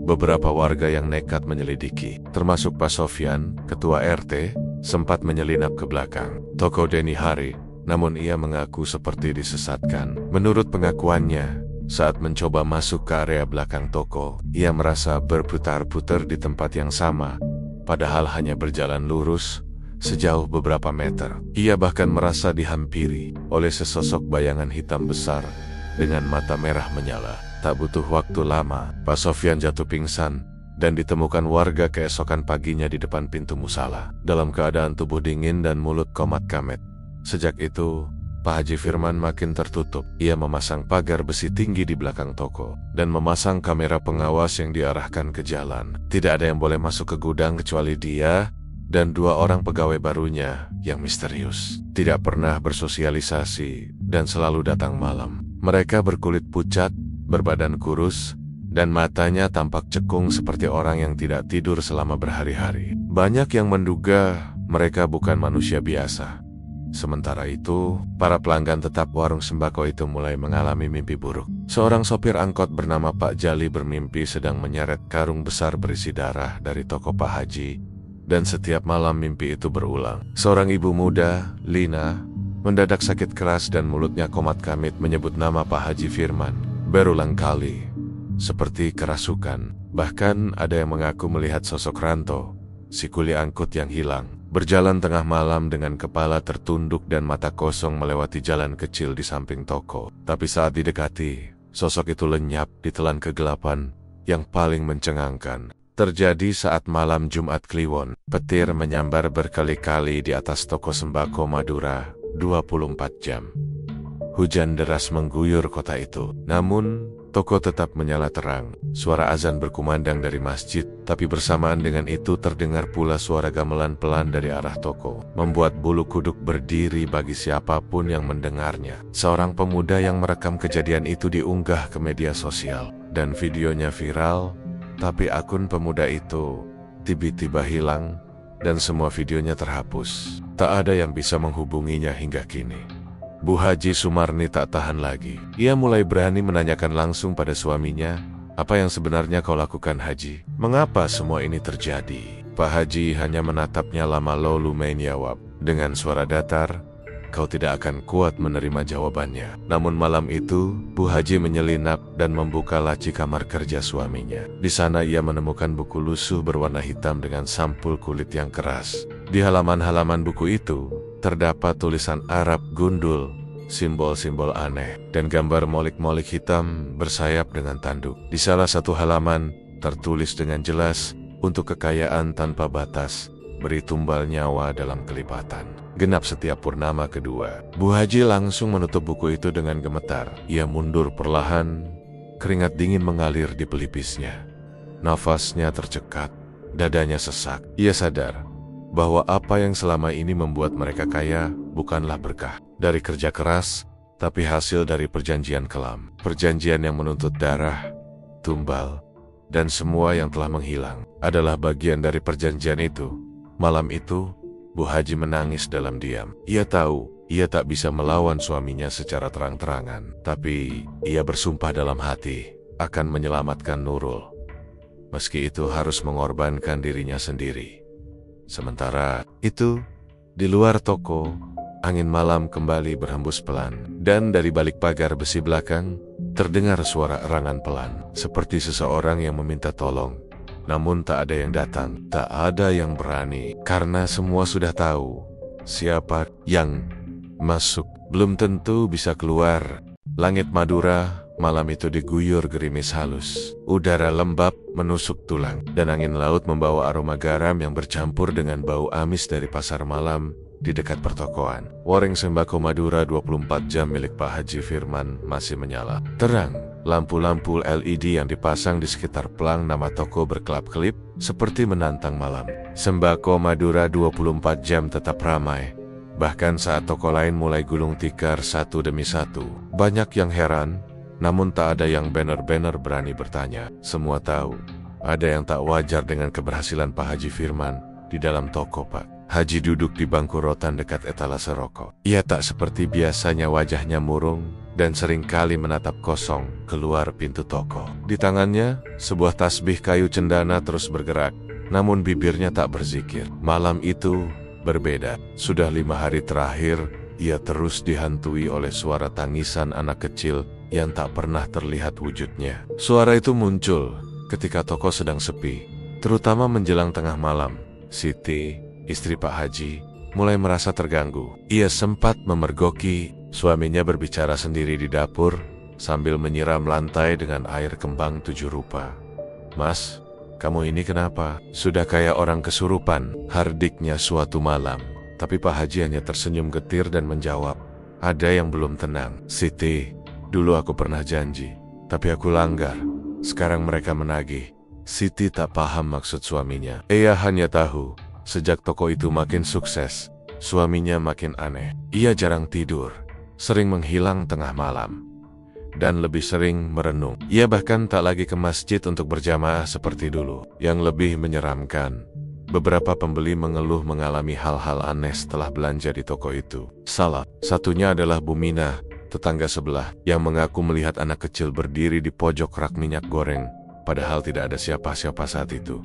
Beberapa warga yang nekat menyelidiki, termasuk Pak Sofyan, ketua RT, sempat menyelinap ke belakang toko Denny Hari, namun ia mengaku seperti disesatkan. Menurut pengakuannya, saat mencoba masuk ke area belakang toko, ia merasa berputar-putar di tempat yang sama, padahal hanya berjalan lurus sejauh beberapa meter. Ia bahkan merasa dihampiri oleh sesosok bayangan hitam besar dengan mata merah menyala. Tak butuh waktu lama, Pak Sofyan jatuh pingsan dan ditemukan warga keesokan paginya di depan pintu musala, dalam keadaan tubuh dingin dan mulut komat-kamit. Sejak itu, Pak Haji Firman makin tertutup. Ia memasang pagar besi tinggi di belakang toko dan memasang kamera pengawas yang diarahkan ke jalan. Tidak ada yang boleh masuk ke gudang kecuali dia dan 2 orang pegawai barunya yang misterius. Tidak pernah bersosialisasi dan selalu datang malam. Mereka berkulit pucat, berbadan kurus, dan matanya tampak cekung seperti orang yang tidak tidur selama berhari-hari. Banyak yang menduga mereka bukan manusia biasa. Sementara itu, para pelanggan tetap warung sembako itu mulai mengalami mimpi buruk. Seorang sopir angkot bernama Pak Jali bermimpi sedang menyeret karung besar berisi darah dari toko Pak Haji, dan setiap malam mimpi itu berulang. Seorang ibu muda, Lina, mendadak sakit keras dan mulutnya komat-kamit menyebut nama Pak Haji Firman berulang kali, seperti kerasukan. Bahkan ada yang mengaku melihat sosok Ranto, si kuli angkut yang hilang, berjalan tengah malam dengan kepala tertunduk dan mata kosong melewati jalan kecil di samping toko. Tapi saat didekati, sosok itu lenyap ditelan kegelapan yang paling mencengangkan. Terjadi saat malam Jumat Kliwon. Petir menyambar berkali-kali di atas toko sembako Madura 24 jam. Hujan deras mengguyur kota itu. Namun, toko tetap menyala terang. Suara azan berkumandang dari masjid, tapi bersamaan dengan itu terdengar pula suara gamelan pelan dari arah toko, membuat bulu kuduk berdiri bagi siapapun yang mendengarnya. Seorang pemuda yang merekam kejadian itu diunggah ke media sosial, dan videonya viral, tapi akun pemuda itu tiba-tiba hilang, dan semua videonya terhapus. Tak ada yang bisa menghubunginya hingga kini. Bu Haji Sumarni tak tahan lagi. Ia mulai berani menanyakan langsung pada suaminya, "Apa yang sebenarnya kau lakukan, Haji? Mengapa semua ini terjadi?" Pak Haji hanya menatapnya lama lalu menjawab dengan suara datar, "Kau tidak akan kuat menerima jawabannya." Namun malam itu, Bu Haji menyelinap dan membuka laci kamar kerja suaminya. Di sana ia menemukan buku lusuh berwarna hitam dengan sampul kulit yang keras. Di halaman-halaman buku itu, terdapat tulisan Arab gundul, simbol-simbol aneh, dan gambar molik-molik hitam bersayap dengan tanduk. Di salah satu halaman, tertulis dengan jelas, "Untuk kekayaan tanpa batas, beri tumbal nyawa dalam kelipatan. Genap setiap purnama kedua." Bu Haji langsung menutup buku itu dengan gemetar. Ia mundur perlahan, keringat dingin mengalir di pelipisnya. Nafasnya tercekat, dadanya sesak. Ia sadar bahwa apa yang selama ini membuat mereka kaya bukanlah berkah dari kerja keras, tapi hasil dari perjanjian kelam. Perjanjian yang menuntut darah, tumbal, dan semua yang telah menghilang adalah bagian dari perjanjian itu. Malam itu, Bu Haji menangis dalam diam. Ia tahu ia tak bisa melawan suaminya secara terang-terangan, tapi ia bersumpah dalam hati akan menyelamatkan Nurul, meski itu harus mengorbankan dirinya sendiri. Sementara itu, di luar toko, angin malam kembali berhembus pelan, dan dari balik pagar besi belakang, terdengar suara erangan pelan, seperti seseorang yang meminta tolong. Namun tak ada yang datang, tak ada yang berani, karena semua sudah tahu siapa yang masuk belum tentu bisa keluar. Langit Madura malam itu diguyur gerimis halus. Udara lembab menusuk tulang, dan angin laut membawa aroma garam yang bercampur dengan bau amis dari pasar malam di dekat pertokoan. Warung sembako Madura 24 jam milik Pak Haji Firman masih menyala. Terang, lampu-lampu LED yang dipasang di sekitar pelang nama toko berkelap-kelip seperti menantang malam. Sembako Madura 24 jam tetap ramai. Bahkan saat toko lain mulai gulung tikar satu demi satu. Banyak yang heran, namun tak ada yang benar-benar berani bertanya. Semua tahu, ada yang tak wajar dengan keberhasilan Pak Haji Firman di dalam toko. Pak Haji duduk di bangku rotan dekat etalase rokok. Ia tak seperti biasanya, wajahnya murung dan seringkali menatap kosong keluar pintu toko. Di tangannya, sebuah tasbih kayu cendana terus bergerak, namun bibirnya tak berzikir. Malam itu, berbeda. Sudah 5 hari terakhir, ia terus dihantui oleh suara tangisan anak kecil yang tak pernah terlihat wujudnya. Suara itu muncul ketika toko sedang sepi, terutama menjelang tengah malam. Siti, istri Pak Haji, mulai merasa terganggu. Ia sempat memergoki suaminya berbicara sendiri di dapur sambil menyiram lantai dengan air kembang 7 rupa. "Mas, kamu ini kenapa? Sudah kayak orang kesurupan," hardiknya suatu malam. Tapi Pak Haji hanya tersenyum getir dan menjawab, "Ada yang belum tenang. Siti, dulu aku pernah janji, tapi aku langgar. Sekarang mereka menagih." Siti tak paham maksud suaminya. Ia hanya tahu, sejak toko itu makin sukses, suaminya makin aneh. Ia jarang tidur, sering menghilang tengah malam, dan lebih sering merenung. Ia bahkan tak lagi ke masjid untuk berjamaah seperti dulu. Yang lebih menyeramkan, beberapa pembeli mengeluh mengalami hal-hal aneh setelah belanja di toko itu. Salah satunya adalah Bumina, tetangga sebelah, yang mengaku melihat anak kecil berdiri di pojok rak minyak goreng, padahal tidak ada siapa-siapa saat itu.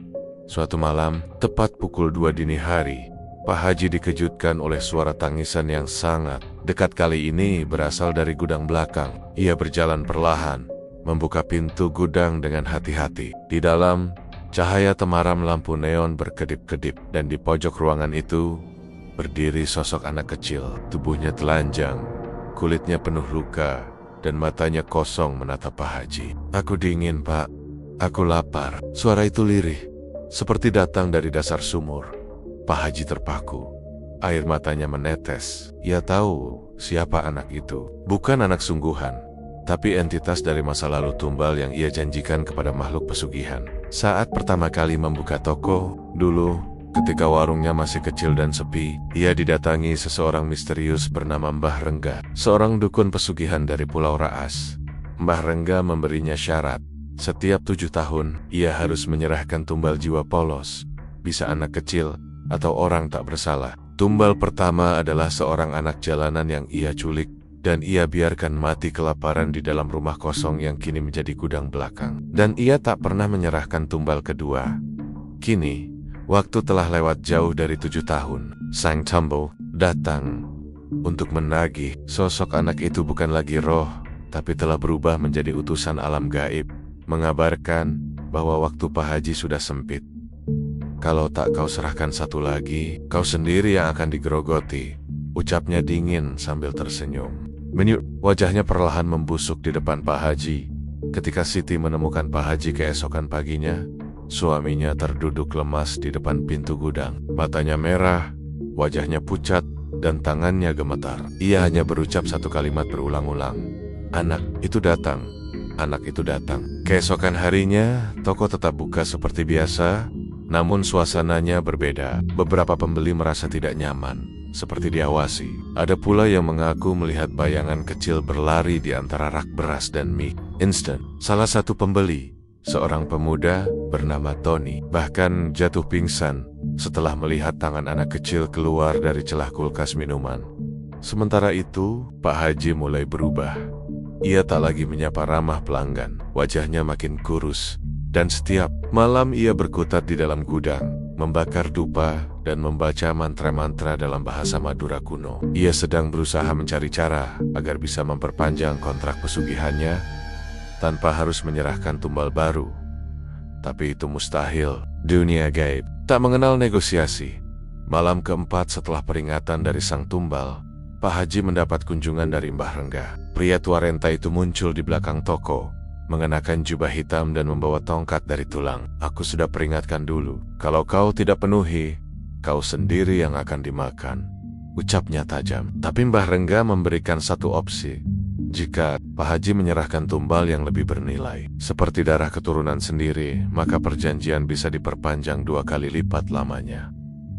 Suatu malam, tepat pukul 2 dini hari, Pak Haji dikejutkan oleh suara tangisan yang sangat dekat. Kali ini berasal dari gudang belakang. Ia berjalan perlahan, membuka pintu gudang dengan hati-hati. Di dalam, cahaya temaram lampu neon berkedip-kedip, dan di pojok ruangan itu berdiri sosok anak kecil. Tubuhnya telanjang, kulitnya penuh luka, dan matanya kosong menatap Pak Haji. "Aku dingin, Pak. Aku lapar." Suara itu lirih, seperti datang dari dasar sumur. Pak Haji terpaku. Air matanya menetes. Ia tahu siapa anak itu. Bukan anak sungguhan, tapi entitas dari masa lalu tumbal yang ia janjikan kepada makhluk pesugihan. Saat pertama kali membuka toko, dulu, ketika warungnya masih kecil dan sepi, ia didatangi seseorang misterius bernama Mbah Rengga, seorang dukun pesugihan dari Pulau Raas. Mbah Rengga memberinya syarat. Setiap 7 tahun, ia harus menyerahkan tumbal jiwa polos, bisa anak kecil atau orang tak bersalah. Tumbal pertama adalah seorang anak jalanan yang ia culik, dan ia biarkan mati kelaparan di dalam rumah kosong yang kini menjadi gudang belakang. Dan ia tak pernah menyerahkan tumbal kedua. Kini, waktu telah lewat jauh dari 7 tahun. Sang Tumbo datang untuk menagih. Sosok anak itu bukan lagi roh, tapi telah berubah menjadi utusan alam gaib, mengabarkan bahwa waktu Pak Haji sudah sempit. "Kalau tak kau serahkan satu lagi, kau sendiri yang akan digerogoti," ucapnya dingin sambil tersenyum. Wajahnya perlahan membusuk di depan Pak Haji. Ketika Siti menemukan Pak Haji keesokan paginya, suaminya terduduk lemas di depan pintu gudang. Matanya merah, wajahnya pucat, dan tangannya gemetar. Ia hanya berucap satu kalimat berulang-ulang, "Anak itu datang. Anak itu datang." Keesokan harinya, toko tetap buka seperti biasa, namun suasananya berbeda. Beberapa pembeli merasa tidak nyaman, seperti diawasi. Ada pula yang mengaku melihat bayangan kecil berlari di antara rak beras dan mie instan. Salah satu pembeli, seorang pemuda bernama Tony, bahkan jatuh pingsan setelah melihat tangan anak kecil keluar dari celah kulkas minuman. Sementara itu, Pak Haji mulai berubah. Ia tak lagi menyapa ramah pelanggan, wajahnya makin kurus, dan setiap malam ia berkutat di dalam gudang, membakar dupa dan membaca mantra-mantra dalam bahasa Madura kuno. Ia sedang berusaha mencari cara agar bisa memperpanjang kontrak pesugihannya tanpa harus menyerahkan tumbal baru. Tapi itu mustahil. Dunia gaib tak mengenal negosiasi. Malam keempat setelah peringatan dari sang tumbal, Pak Haji mendapat kunjungan dari Mbah Rengga. Pria tua renta itu muncul di belakang toko, mengenakan jubah hitam dan membawa tongkat dari tulang. "Aku sudah peringatkan dulu, kalau kau tidak penuhi, kau sendiri yang akan dimakan," ucapnya tajam. Tapi Mbah Rengga memberikan satu opsi. Jika Pak Haji menyerahkan tumbal yang lebih bernilai, seperti darah keturunan sendiri, maka perjanjian bisa diperpanjang 2 kali lipat lamanya.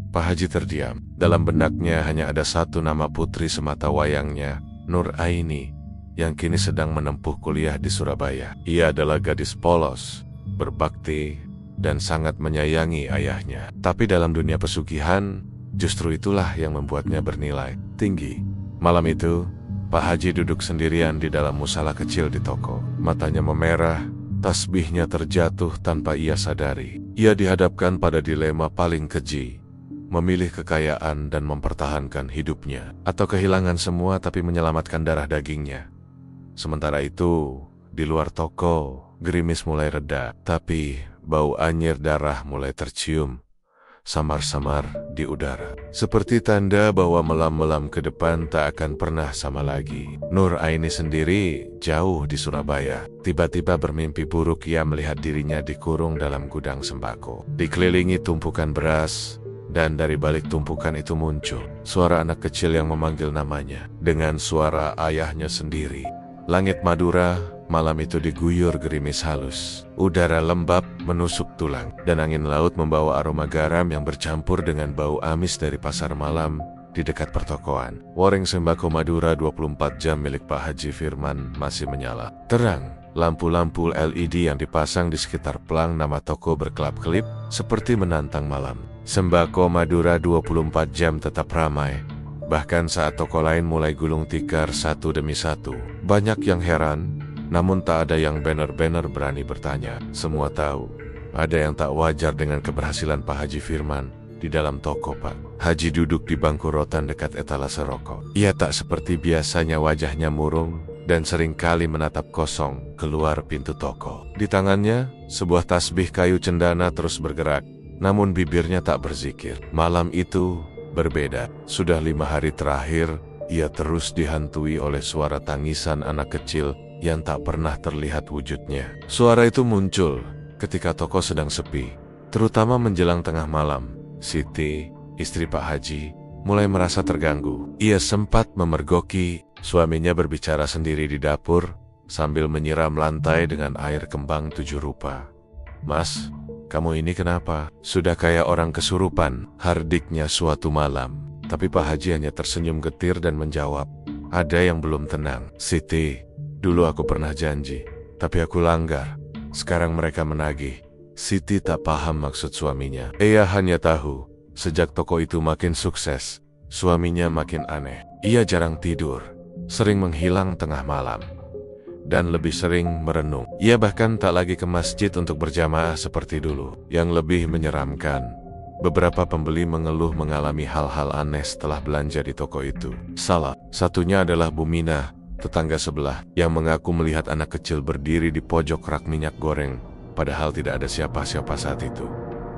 Pak Haji terdiam. Dalam benaknya hanya ada satu nama putri semata wayangnya, Nur Aini, yang kini sedang menempuh kuliah di Surabaya. Ia adalah gadis polos, berbakti, dan sangat menyayangi ayahnya. Tapi dalam dunia pesugihan, justru itulah yang membuatnya bernilai tinggi. Malam itu, Pak Haji duduk sendirian di dalam musala kecil di toko. Matanya memerah, tasbihnya terjatuh tanpa ia sadari. Ia dihadapkan pada dilema paling keji. memilih kekayaan dan mempertahankan hidupnya, atau kehilangan semua tapi menyelamatkan darah dagingnya. Sementara itu, di luar toko, gerimis mulai reda, tapi bau anyir darah mulai tercium samar-samar di udara. Seperti tanda bahwa malam-malam ke depan tak akan pernah sama lagi. Nur Aini sendiri jauh di Surabaya. Tiba-tiba bermimpi buruk ia melihat dirinya dikurung dalam gudang sembako. Dikelilingi tumpukan beras, dan dari balik tumpukan itu muncul suara anak kecil yang memanggil namanya dengan suara ayahnya sendiri. Langit Madura malam itu diguyur gerimis halus. Udara lembab menusuk tulang, dan angin laut membawa aroma garam yang bercampur dengan bau amis dari pasar malam di dekat pertokoan. Warung Sembako Madura 24 jam milik Pak Haji Firman masih menyala. Terang, lampu-lampu LED yang dipasang di sekitar pelang nama toko berkelap-kelip seperti menantang malam. Sembako Madura 24 jam tetap ramai. Bahkan saat toko lain mulai gulung tikar satu demi satu. Banyak yang heran, namun tak ada yang benar-benar berani bertanya. Semua tahu, ada yang tak wajar dengan keberhasilan Pak Haji Firman di dalam toko, Pak. Haji duduk di bangku rotan dekat etalase rokok. Ia tak seperti biasanya, wajahnya murung dan seringkali menatap kosong keluar pintu toko. Di tangannya, sebuah tasbih kayu cendana terus bergerak, namun bibirnya tak berzikir. Malam itu berbeda. Sudah 5 hari terakhir, ia terus dihantui oleh suara tangisan anak kecil yang tak pernah terlihat wujudnya. Suara itu muncul ketika toko sedang sepi, terutama menjelang tengah malam. Siti, istri Pak Haji, mulai merasa terganggu. Ia sempat memergoki suaminya berbicara sendiri di dapur sambil menyiram lantai dengan air kembang 7 rupa. "Mas, kamu ini kenapa? Sudah kayak orang kesurupan," hardiknya suatu malam. Tapi Pak Haji hanya tersenyum getir dan menjawab, "Ada yang belum tenang. Siti, dulu aku pernah janji, tapi aku langgar. Sekarang mereka menagih." Siti tak paham maksud suaminya. Ia hanya tahu, sejak toko itu makin sukses, suaminya makin aneh. Ia jarang tidur, sering menghilang tengah malam, dan lebih sering merenung. Ia bahkan tak lagi ke masjid untuk berjamaah seperti dulu. Yang lebih menyeramkan, beberapa pembeli mengeluh mengalami hal-hal aneh setelah belanja di toko itu. Salah satunya adalah Bumina, tetangga sebelah, yang mengaku melihat anak kecil berdiri di pojok rak minyak goreng, padahal tidak ada siapa-siapa saat itu.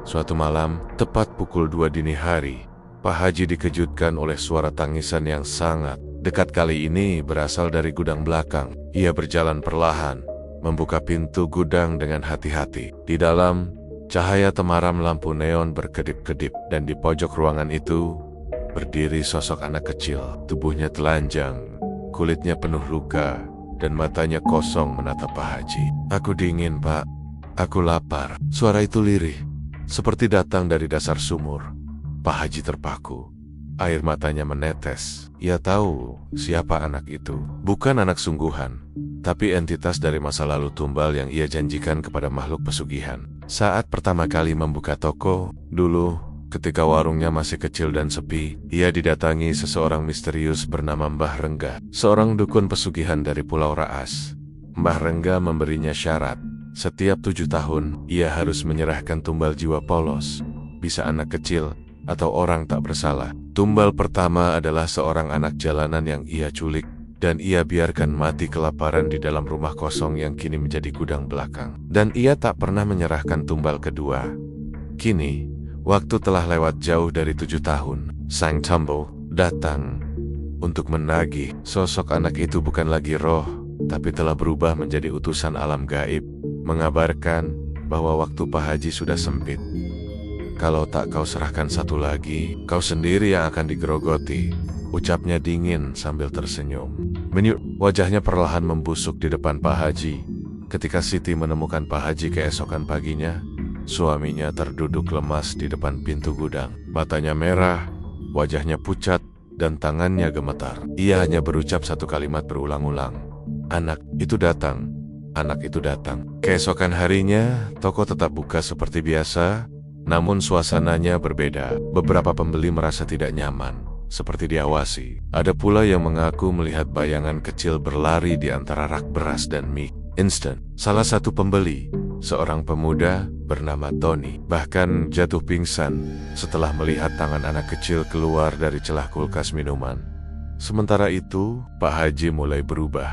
Suatu malam, tepat pukul 2 dini hari, Pak Haji dikejutkan oleh suara tangisan yang sangat dekat. Kali ini berasal dari gudang belakang. Ia berjalan perlahan, membuka pintu gudang dengan hati-hati. Di dalam, cahaya temaram lampu neon berkedip-kedip, dan di pojok ruangan itu berdiri sosok anak kecil. Tubuhnya telanjang, kulitnya penuh luka, dan matanya kosong menatap Pak Haji. "Aku dingin, Pak. Aku lapar." Suara itu lirih, seperti datang dari dasar sumur. Pak Haji terpaku. Air matanya menetes. Ia tahu siapa anak itu. Bukan anak sungguhan, tapi entitas dari masa lalu tumbal yang ia janjikan kepada makhluk pesugihan. Saat pertama kali membuka toko, dulu ketika warungnya masih kecil dan sepi, ia didatangi seseorang misterius bernama Mbah Rengga, seorang dukun pesugihan dari Pulau Raas. Mbah Rengga memberinya syarat. Setiap 7 tahun, ia harus menyerahkan tumbal jiwa polos, bisa anak kecil atau orang tak bersalah. Tumbal pertama adalah seorang anak jalanan yang ia culik, dan ia biarkan mati kelaparan di dalam rumah kosong yang kini menjadi gudang belakang. Dan ia tak pernah menyerahkan tumbal kedua. Kini, waktu telah lewat jauh dari 7 tahun. Sang Tumbo datang untuk menagih. Sosok anak itu bukan lagi roh, tapi telah berubah menjadi utusan alam gaib, mengabarkan bahwa waktu Pak Haji sudah sempit. "Kalau tak kau serahkan satu lagi, kau sendiri yang akan digerogoti," ucapnya dingin sambil tersenyum. Wajahnya perlahan membusuk di depan Pak Haji. Ketika Siti menemukan Pak Haji keesokan paginya, suaminya terduduk lemas di depan pintu gudang. Matanya merah, wajahnya pucat, dan tangannya gemetar. Ia hanya berucap satu kalimat berulang-ulang, "Anak itu datang, anak itu datang." Keesokan harinya, toko tetap buka seperti biasa, namun suasananya berbeda. Beberapa pembeli merasa tidak nyaman, seperti diawasi. Ada pula yang mengaku melihat bayangan kecil berlari di antara rak beras dan mie instan. Salah satu pembeli, seorang pemuda bernama Tony, bahkan jatuh pingsan setelah melihat tangan anak kecil keluar dari celah kulkas minuman. Sementara itu, Pak Haji mulai berubah.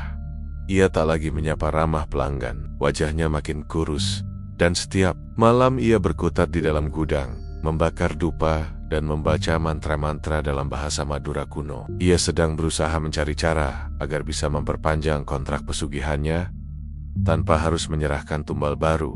Ia tak lagi menyapa ramah pelanggan, wajahnya makin kurus, dan setiap malam ia berkutat di dalam gudang, membakar dupa dan membaca mantra-mantra dalam bahasa Madura kuno. Ia sedang berusaha mencari cara agar bisa memperpanjang kontrak pesugihannya tanpa harus menyerahkan tumbal baru.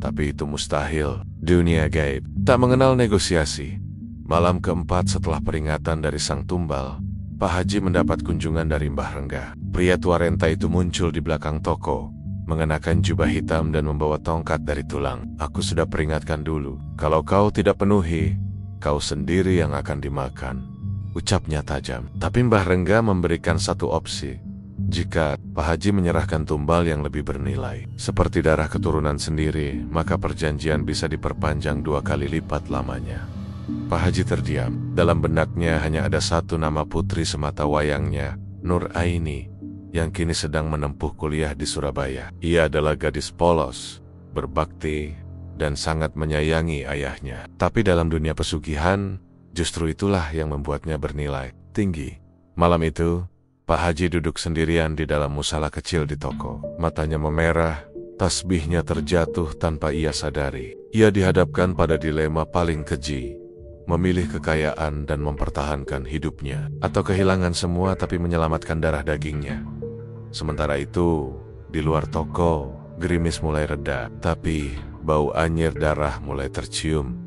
Tapi itu mustahil. Dunia gaib tak mengenal negosiasi. Malam keempat setelah peringatan dari sang tumbal, Pak Haji mendapat kunjungan dari Mbah Rengga. Pria tua renta itu muncul di belakang toko, mengenakan jubah hitam dan membawa tongkat dari tulang. "Aku sudah peringatkan dulu, kalau kau tidak penuhi, kau sendiri yang akan dimakan," ucapnya tajam. Tapi Mbah Rengga memberikan satu opsi. Jika Pak Haji menyerahkan tumbal yang lebih bernilai, seperti darah keturunan sendiri, maka perjanjian bisa diperpanjang 2 kali lipat lamanya. Pak Haji terdiam. Dalam benaknya hanya ada satu nama putri semata wayangnya, Nur Aini, yang kini sedang menempuh kuliah di Surabaya. Ia adalah gadis polos, berbakti, dan sangat menyayangi ayahnya. Tapi dalam dunia pesugihan, justru itulah yang membuatnya bernilai tinggi. Malam itu, Pak Haji duduk sendirian di dalam musala kecil di toko. Matanya memerah, tasbihnya terjatuh tanpa ia sadari. Ia dihadapkan pada dilema paling keji. Memilih kekayaan dan mempertahankan hidupnya, atau kehilangan semua tapi menyelamatkan darah dagingnya. Sementara itu, di luar toko, gerimis mulai reda, tapi bau anyir darah mulai tercium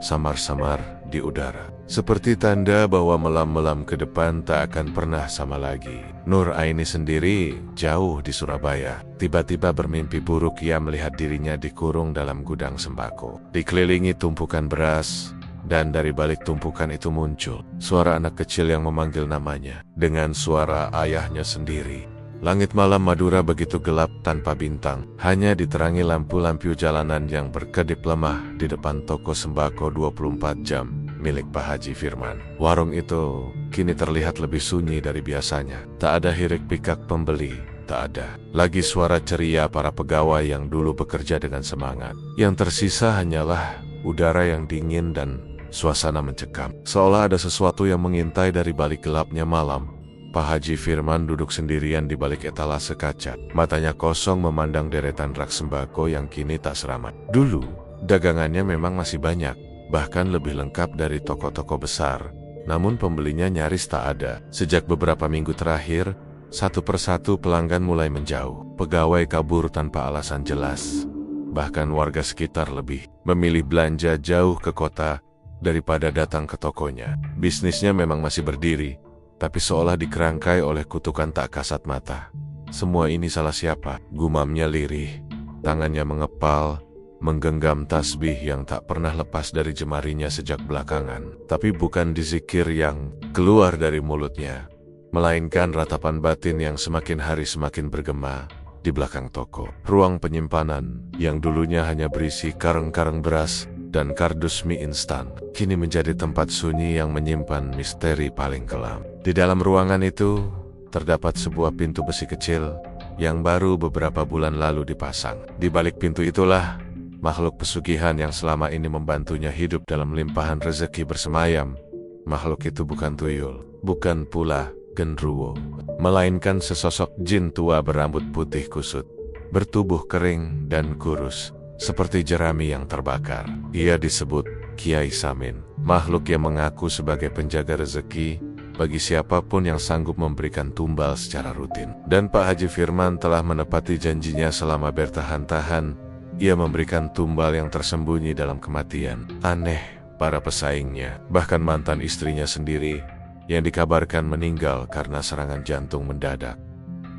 samar-samar di udara. Seperti tanda bahwa melam-melam ke depan tak akan pernah sama lagi. Nur Aini sendiri jauh di Surabaya. Tiba-tiba bermimpi buruk ia melihat dirinya dikurung dalam gudang sembako. Dikelilingi tumpukan beras, dan dari balik tumpukan itu muncul suara anak kecil yang memanggil namanya dengan suara ayahnya sendiri. Langit malam Madura begitu gelap tanpa bintang, hanya diterangi lampu-lampu jalanan yang berkedip lemah di depan toko sembako 24 jam milik Pak Haji Firman. Warung itu kini terlihat lebih sunyi dari biasanya. Tak ada hirik pikak pembeli, tak ada lagi suara ceria para pegawai yang dulu bekerja dengan semangat. Yang tersisa hanyalah udara yang dingin dan suasana mencekam. Seolah ada sesuatu yang mengintai dari balik gelapnya malam. Pak Haji Firman duduk sendirian di balik etalase kaca. Matanya kosong memandang deretan rak sembako yang kini tak seramai dulu. Dagangannya memang masih banyak, bahkan lebih lengkap dari toko-toko besar. Namun pembelinya nyaris tak ada. Sejak beberapa minggu terakhir, satu persatu pelanggan mulai menjauh. Pegawai kabur tanpa alasan jelas. Bahkan warga sekitar lebih memilih belanja jauh ke kota daripada datang ke tokonya. Bisnisnya memang masih berdiri, tapi seolah dikerangkai oleh kutukan tak kasat mata. "Semua ini salah siapa?" gumamnya lirih. Tangannya mengepal, menggenggam tasbih yang tak pernah lepas dari jemarinya sejak belakangan. Tapi bukan dizikir yang keluar dari mulutnya, melainkan ratapan batin yang semakin hari semakin bergema di belakang toko. Ruang penyimpanan yang dulunya hanya berisi karung-karung beras dan kardus mie instan, kini menjadi tempat sunyi yang menyimpan misteri paling kelam. Di dalam ruangan itu, terdapat sebuah pintu besi kecil yang baru beberapa bulan lalu dipasang. Di balik pintu itulah, makhluk pesugihan yang selama ini membantunya hidup dalam limpahan rezeki bersemayam. Makhluk itu bukan tuyul, bukan pula genderuwo, melainkan sesosok jin tua berambut putih kusut, bertubuh kering dan kurus, seperti jerami yang terbakar. Ia disebut Kiai Samin, makhluk yang mengaku sebagai penjaga rezeki bagi siapapun yang sanggup memberikan tumbal secara rutin. Dan Pak Haji Firman telah menepati janjinya selama bertahan-tahan. Ia memberikan tumbal yang tersembunyi dalam kematian. Aneh, para pesaingnya, bahkan mantan istrinya sendiri, yang dikabarkan meninggal karena serangan jantung mendadak.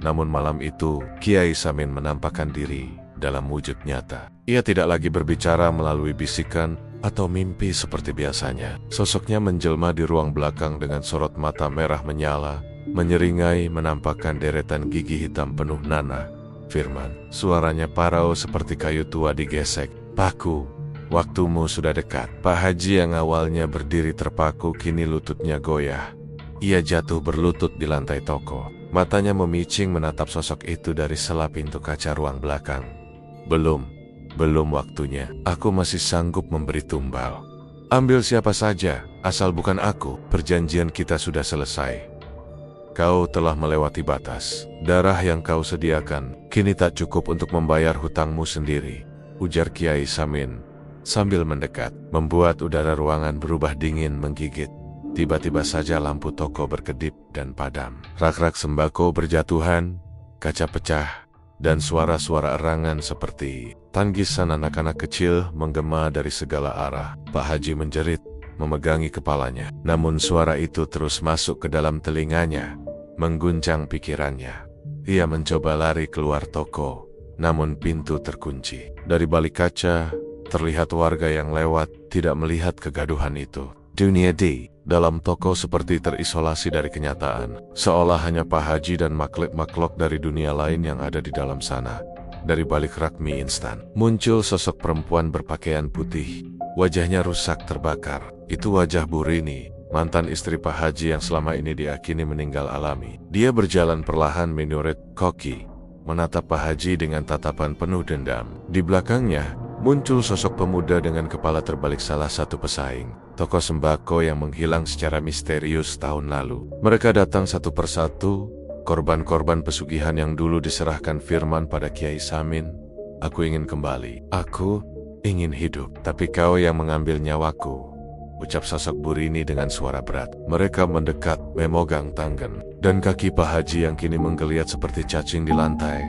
Namun malam itu, Kiai Samin menampakkan diri dalam wujud nyata. Ia tidak lagi berbicara melalui bisikan atau mimpi seperti biasanya. Sosoknya menjelma di ruang belakang dengan sorot mata merah menyala, menyeringai menampakkan deretan gigi hitam penuh nanah. "Firman," suaranya parau seperti kayu tua digesek. "Paku, waktumu sudah dekat." Pak Haji yang awalnya berdiri terpaku kini lututnya goyah. Ia jatuh berlutut di lantai toko. Matanya memicing menatap sosok itu dari sela pintu kaca ruang belakang. Belum waktunya. Aku masih sanggup memberi tumbal. Ambil siapa saja, asal bukan aku. Perjanjian kita sudah selesai. Kau telah melewati batas. Darah yang kau sediakan kini tak cukup untuk membayar hutangmu sendiri, ujar Kiai Samin sambil mendekat, membuat udara ruangan berubah dingin menggigit. Tiba-tiba saja lampu toko berkedip dan padam. Rak-rak sembako berjatuhan, kaca pecah, dan suara-suara erangan seperti tanggisan anak-anak kecil menggema dari segala arah. Pak Haji menjerit, memegangi kepalanya. Namun suara itu terus masuk ke dalam telinganya, mengguncang pikirannya. Ia mencoba lari keluar toko, namun pintu terkunci. Dari balik kaca, terlihat warga yang lewat tidak melihat kegaduhan itu. Dunia di dalam toko seperti terisolasi dari kenyataan, seolah hanya Pak Haji dan makhluk-makhluk dari dunia lain yang ada di dalam sana. Dari balik rak mie instan, muncul sosok perempuan berpakaian putih. Wajahnya rusak terbakar. Itu wajah Bu Rini, mantan istri Pak Haji yang selama ini diyakini meninggal alami. Dia berjalan perlahan menurut koki, menatap Pak Haji dengan tatapan penuh dendam. Di belakangnya, muncul sosok pemuda dengan kepala terbalik salah satu pesaing toko sembako yang menghilang secara misterius tahun lalu. Mereka datang satu persatu, korban-korban pesugihan yang dulu diserahkan Firman pada Kiai Samin. Aku ingin kembali. Aku ingin hidup, tapi kau yang mengambil nyawaku, ucap sosok Bu Rini dengan suara berat. Mereka mendekat, memegang tangan, dan kaki Pak Haji yang kini menggeliat seperti cacing di lantai.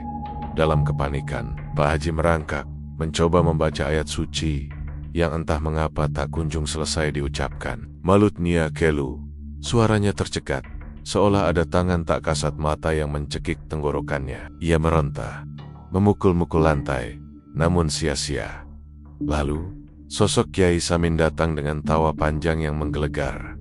Dalam kepanikan, Pak Haji merangkak, mencoba membaca ayat suci yang entah mengapa tak kunjung selesai diucapkan. Malut nia kelu. Suaranya tercekat, seolah ada tangan tak kasat mata yang mencekik tenggorokannya. Ia meronta, memukul-mukul lantai, namun sia-sia. Lalu, sosok Kiai Samin datang dengan tawa panjang yang menggelegar.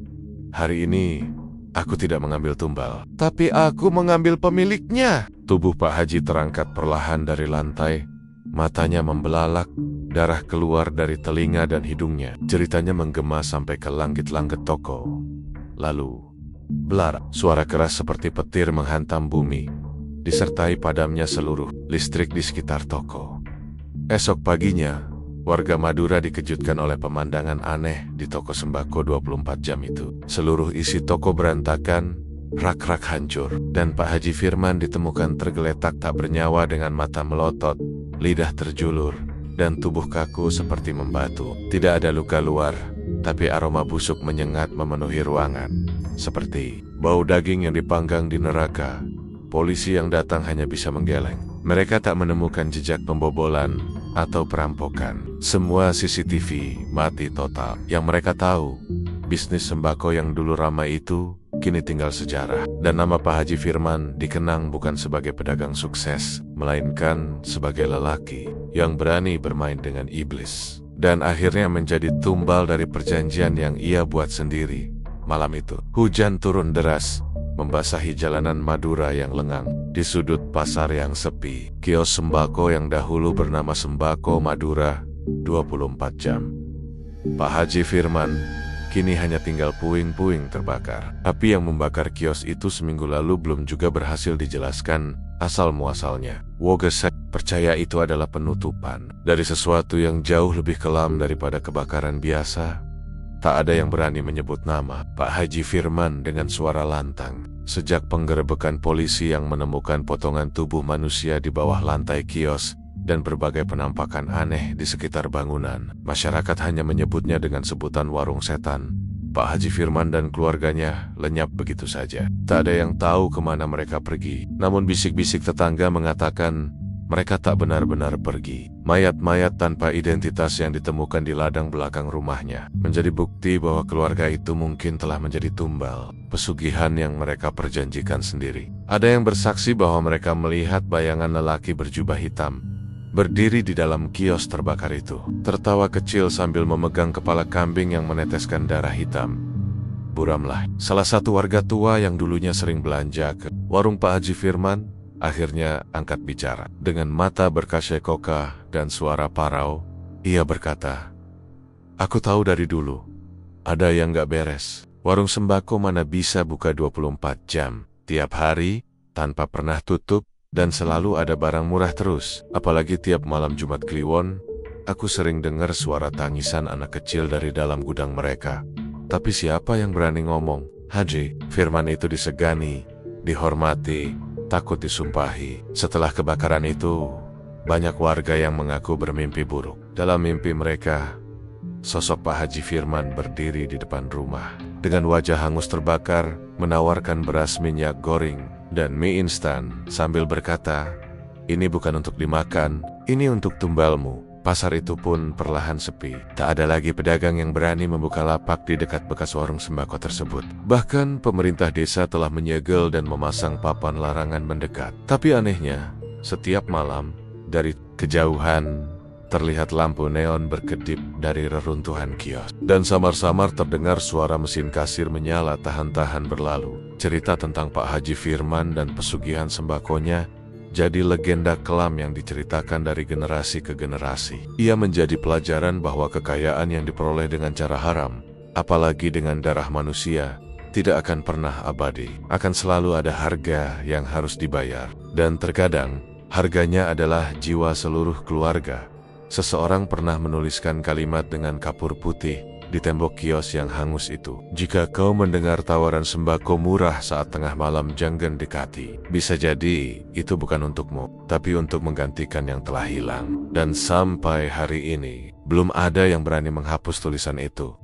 Hari ini, aku tidak mengambil tumbal, tapi aku mengambil pemiliknya. Tubuh Pak Haji terangkat perlahan dari lantai, matanya membelalak, darah keluar dari telinga dan hidungnya. Ceritanya menggema sampai ke langit-langit toko. Lalu, blar, suara keras seperti petir menghantam bumi, disertai padamnya seluruh listrik di sekitar toko. Esok paginya, warga Madura dikejutkan oleh pemandangan aneh di toko sembako 24 jam itu. Seluruh isi toko berantakan, rak-rak hancur, dan Pak Haji Firman ditemukan tergeletak tak bernyawa dengan mata melotot, lidah terjulur, dan tubuh kaku seperti membatu. Tidak ada luka luar, tapi aroma busuk menyengat memenuhi ruangan. Seperti bau daging yang dipanggang di neraka. Polisi yang datang hanya bisa menggeleng. Mereka tak menemukan jejak pembobolan atau perampokan. Semua CCTV mati total. Yang mereka tahu, bisnis sembako yang dulu ramai itu kini tinggal sejarah. Dan nama Pak Haji Firman dikenang bukan sebagai pedagang sukses, melainkan sebagai lelaki yang berani bermain dengan iblis. Dan akhirnya menjadi tumbal dari perjanjian yang ia buat sendiri. Malam itu, hujan turun deras, membasahi jalanan Madura yang lengang. Di sudut pasar yang sepi, kios sembako yang dahulu bernama Sembako Madura 24 jam. Pak Haji Firman kini hanya tinggal puing-puing terbakar. Api yang membakar kios itu seminggu lalu belum juga berhasil dijelaskan asal-muasalnya. Wogesek percaya itu adalah penutupan dari sesuatu yang jauh lebih kelam daripada kebakaran biasa. Tak ada yang berani menyebut nama Pak Haji Firman dengan suara lantang. Sejak penggerebekan polisi yang menemukan potongan tubuh manusia di bawah lantai kios dan berbagai penampakan aneh di sekitar bangunan, masyarakat hanya menyebutnya dengan sebutan warung setan. Pak Haji Firman dan keluarganya lenyap begitu saja. Tak ada yang tahu kemana mereka pergi. Namun bisik-bisik tetangga mengatakan mereka tak benar-benar pergi. Mayat-mayat tanpa identitas yang ditemukan di ladang belakang rumahnya menjadi bukti bahwa keluarga itu mungkin telah menjadi tumbal pesugihan yang mereka perjanjikan sendiri. Ada yang bersaksi bahwa mereka melihat bayangan lelaki berjubah hitam berdiri di dalam kios terbakar itu, tertawa kecil sambil memegang kepala kambing yang meneteskan darah hitam. Buramlah, salah satu warga tua yang dulunya sering belanja ke warung Pak Haji Firman, akhirnya angkat bicara. Dengan mata berkasyekokah dan suara parau, ia berkata, "Aku tahu dari dulu, ada yang gak beres. Warung sembako mana bisa buka 24 jam. Tiap hari, tanpa pernah tutup, dan selalu ada barang murah terus. Apalagi tiap malam Jumat Kliwon, aku sering dengar suara tangisan anak kecil dari dalam gudang mereka. Tapi siapa yang berani ngomong? Haji, firman itu disegani, dihormati, takut disumpahi. Setelah kebakaran itu, banyak warga yang mengaku bermimpi buruk. Dalam mimpi mereka, sosok Pak Haji Firman berdiri di depan rumah dengan wajah hangus terbakar, menawarkan beras minyak goreng dan mie instan sambil berkata, "Ini bukan untuk dimakan, ini untuk tumbalmu." Pasar itu pun perlahan sepi. Tak ada lagi pedagang yang berani membuka lapak di dekat bekas warung sembako tersebut. Bahkan pemerintah desa telah menyegel dan memasang papan larangan mendekat. Tapi anehnya, setiap malam dari kejauhan terlihat lampu neon berkedip dari reruntuhan kios. Dan samar-samar terdengar suara mesin kasir menyala tahan-tahan berlalu. Cerita tentang Pak Haji Firman dan pesugihan sembakonya jadi legenda kelam yang diceritakan dari generasi ke generasi. Ia menjadi pelajaran bahwa kekayaan yang diperoleh dengan cara haram, apalagi dengan darah manusia, tidak akan pernah abadi. Akan selalu ada harga yang harus dibayar. Dan terkadang, harganya adalah jiwa seluruh keluarga. Seseorang pernah menuliskan kalimat dengan kapur putih di tembok kios yang hangus itu. "Jika kau mendengar tawaran sembako murah saat tengah malam, jangan dekati. Bisa jadi itu bukan untukmu, tapi untuk menggantikan yang telah hilang." Dan sampai hari ini, belum ada yang berani menghapus tulisan itu.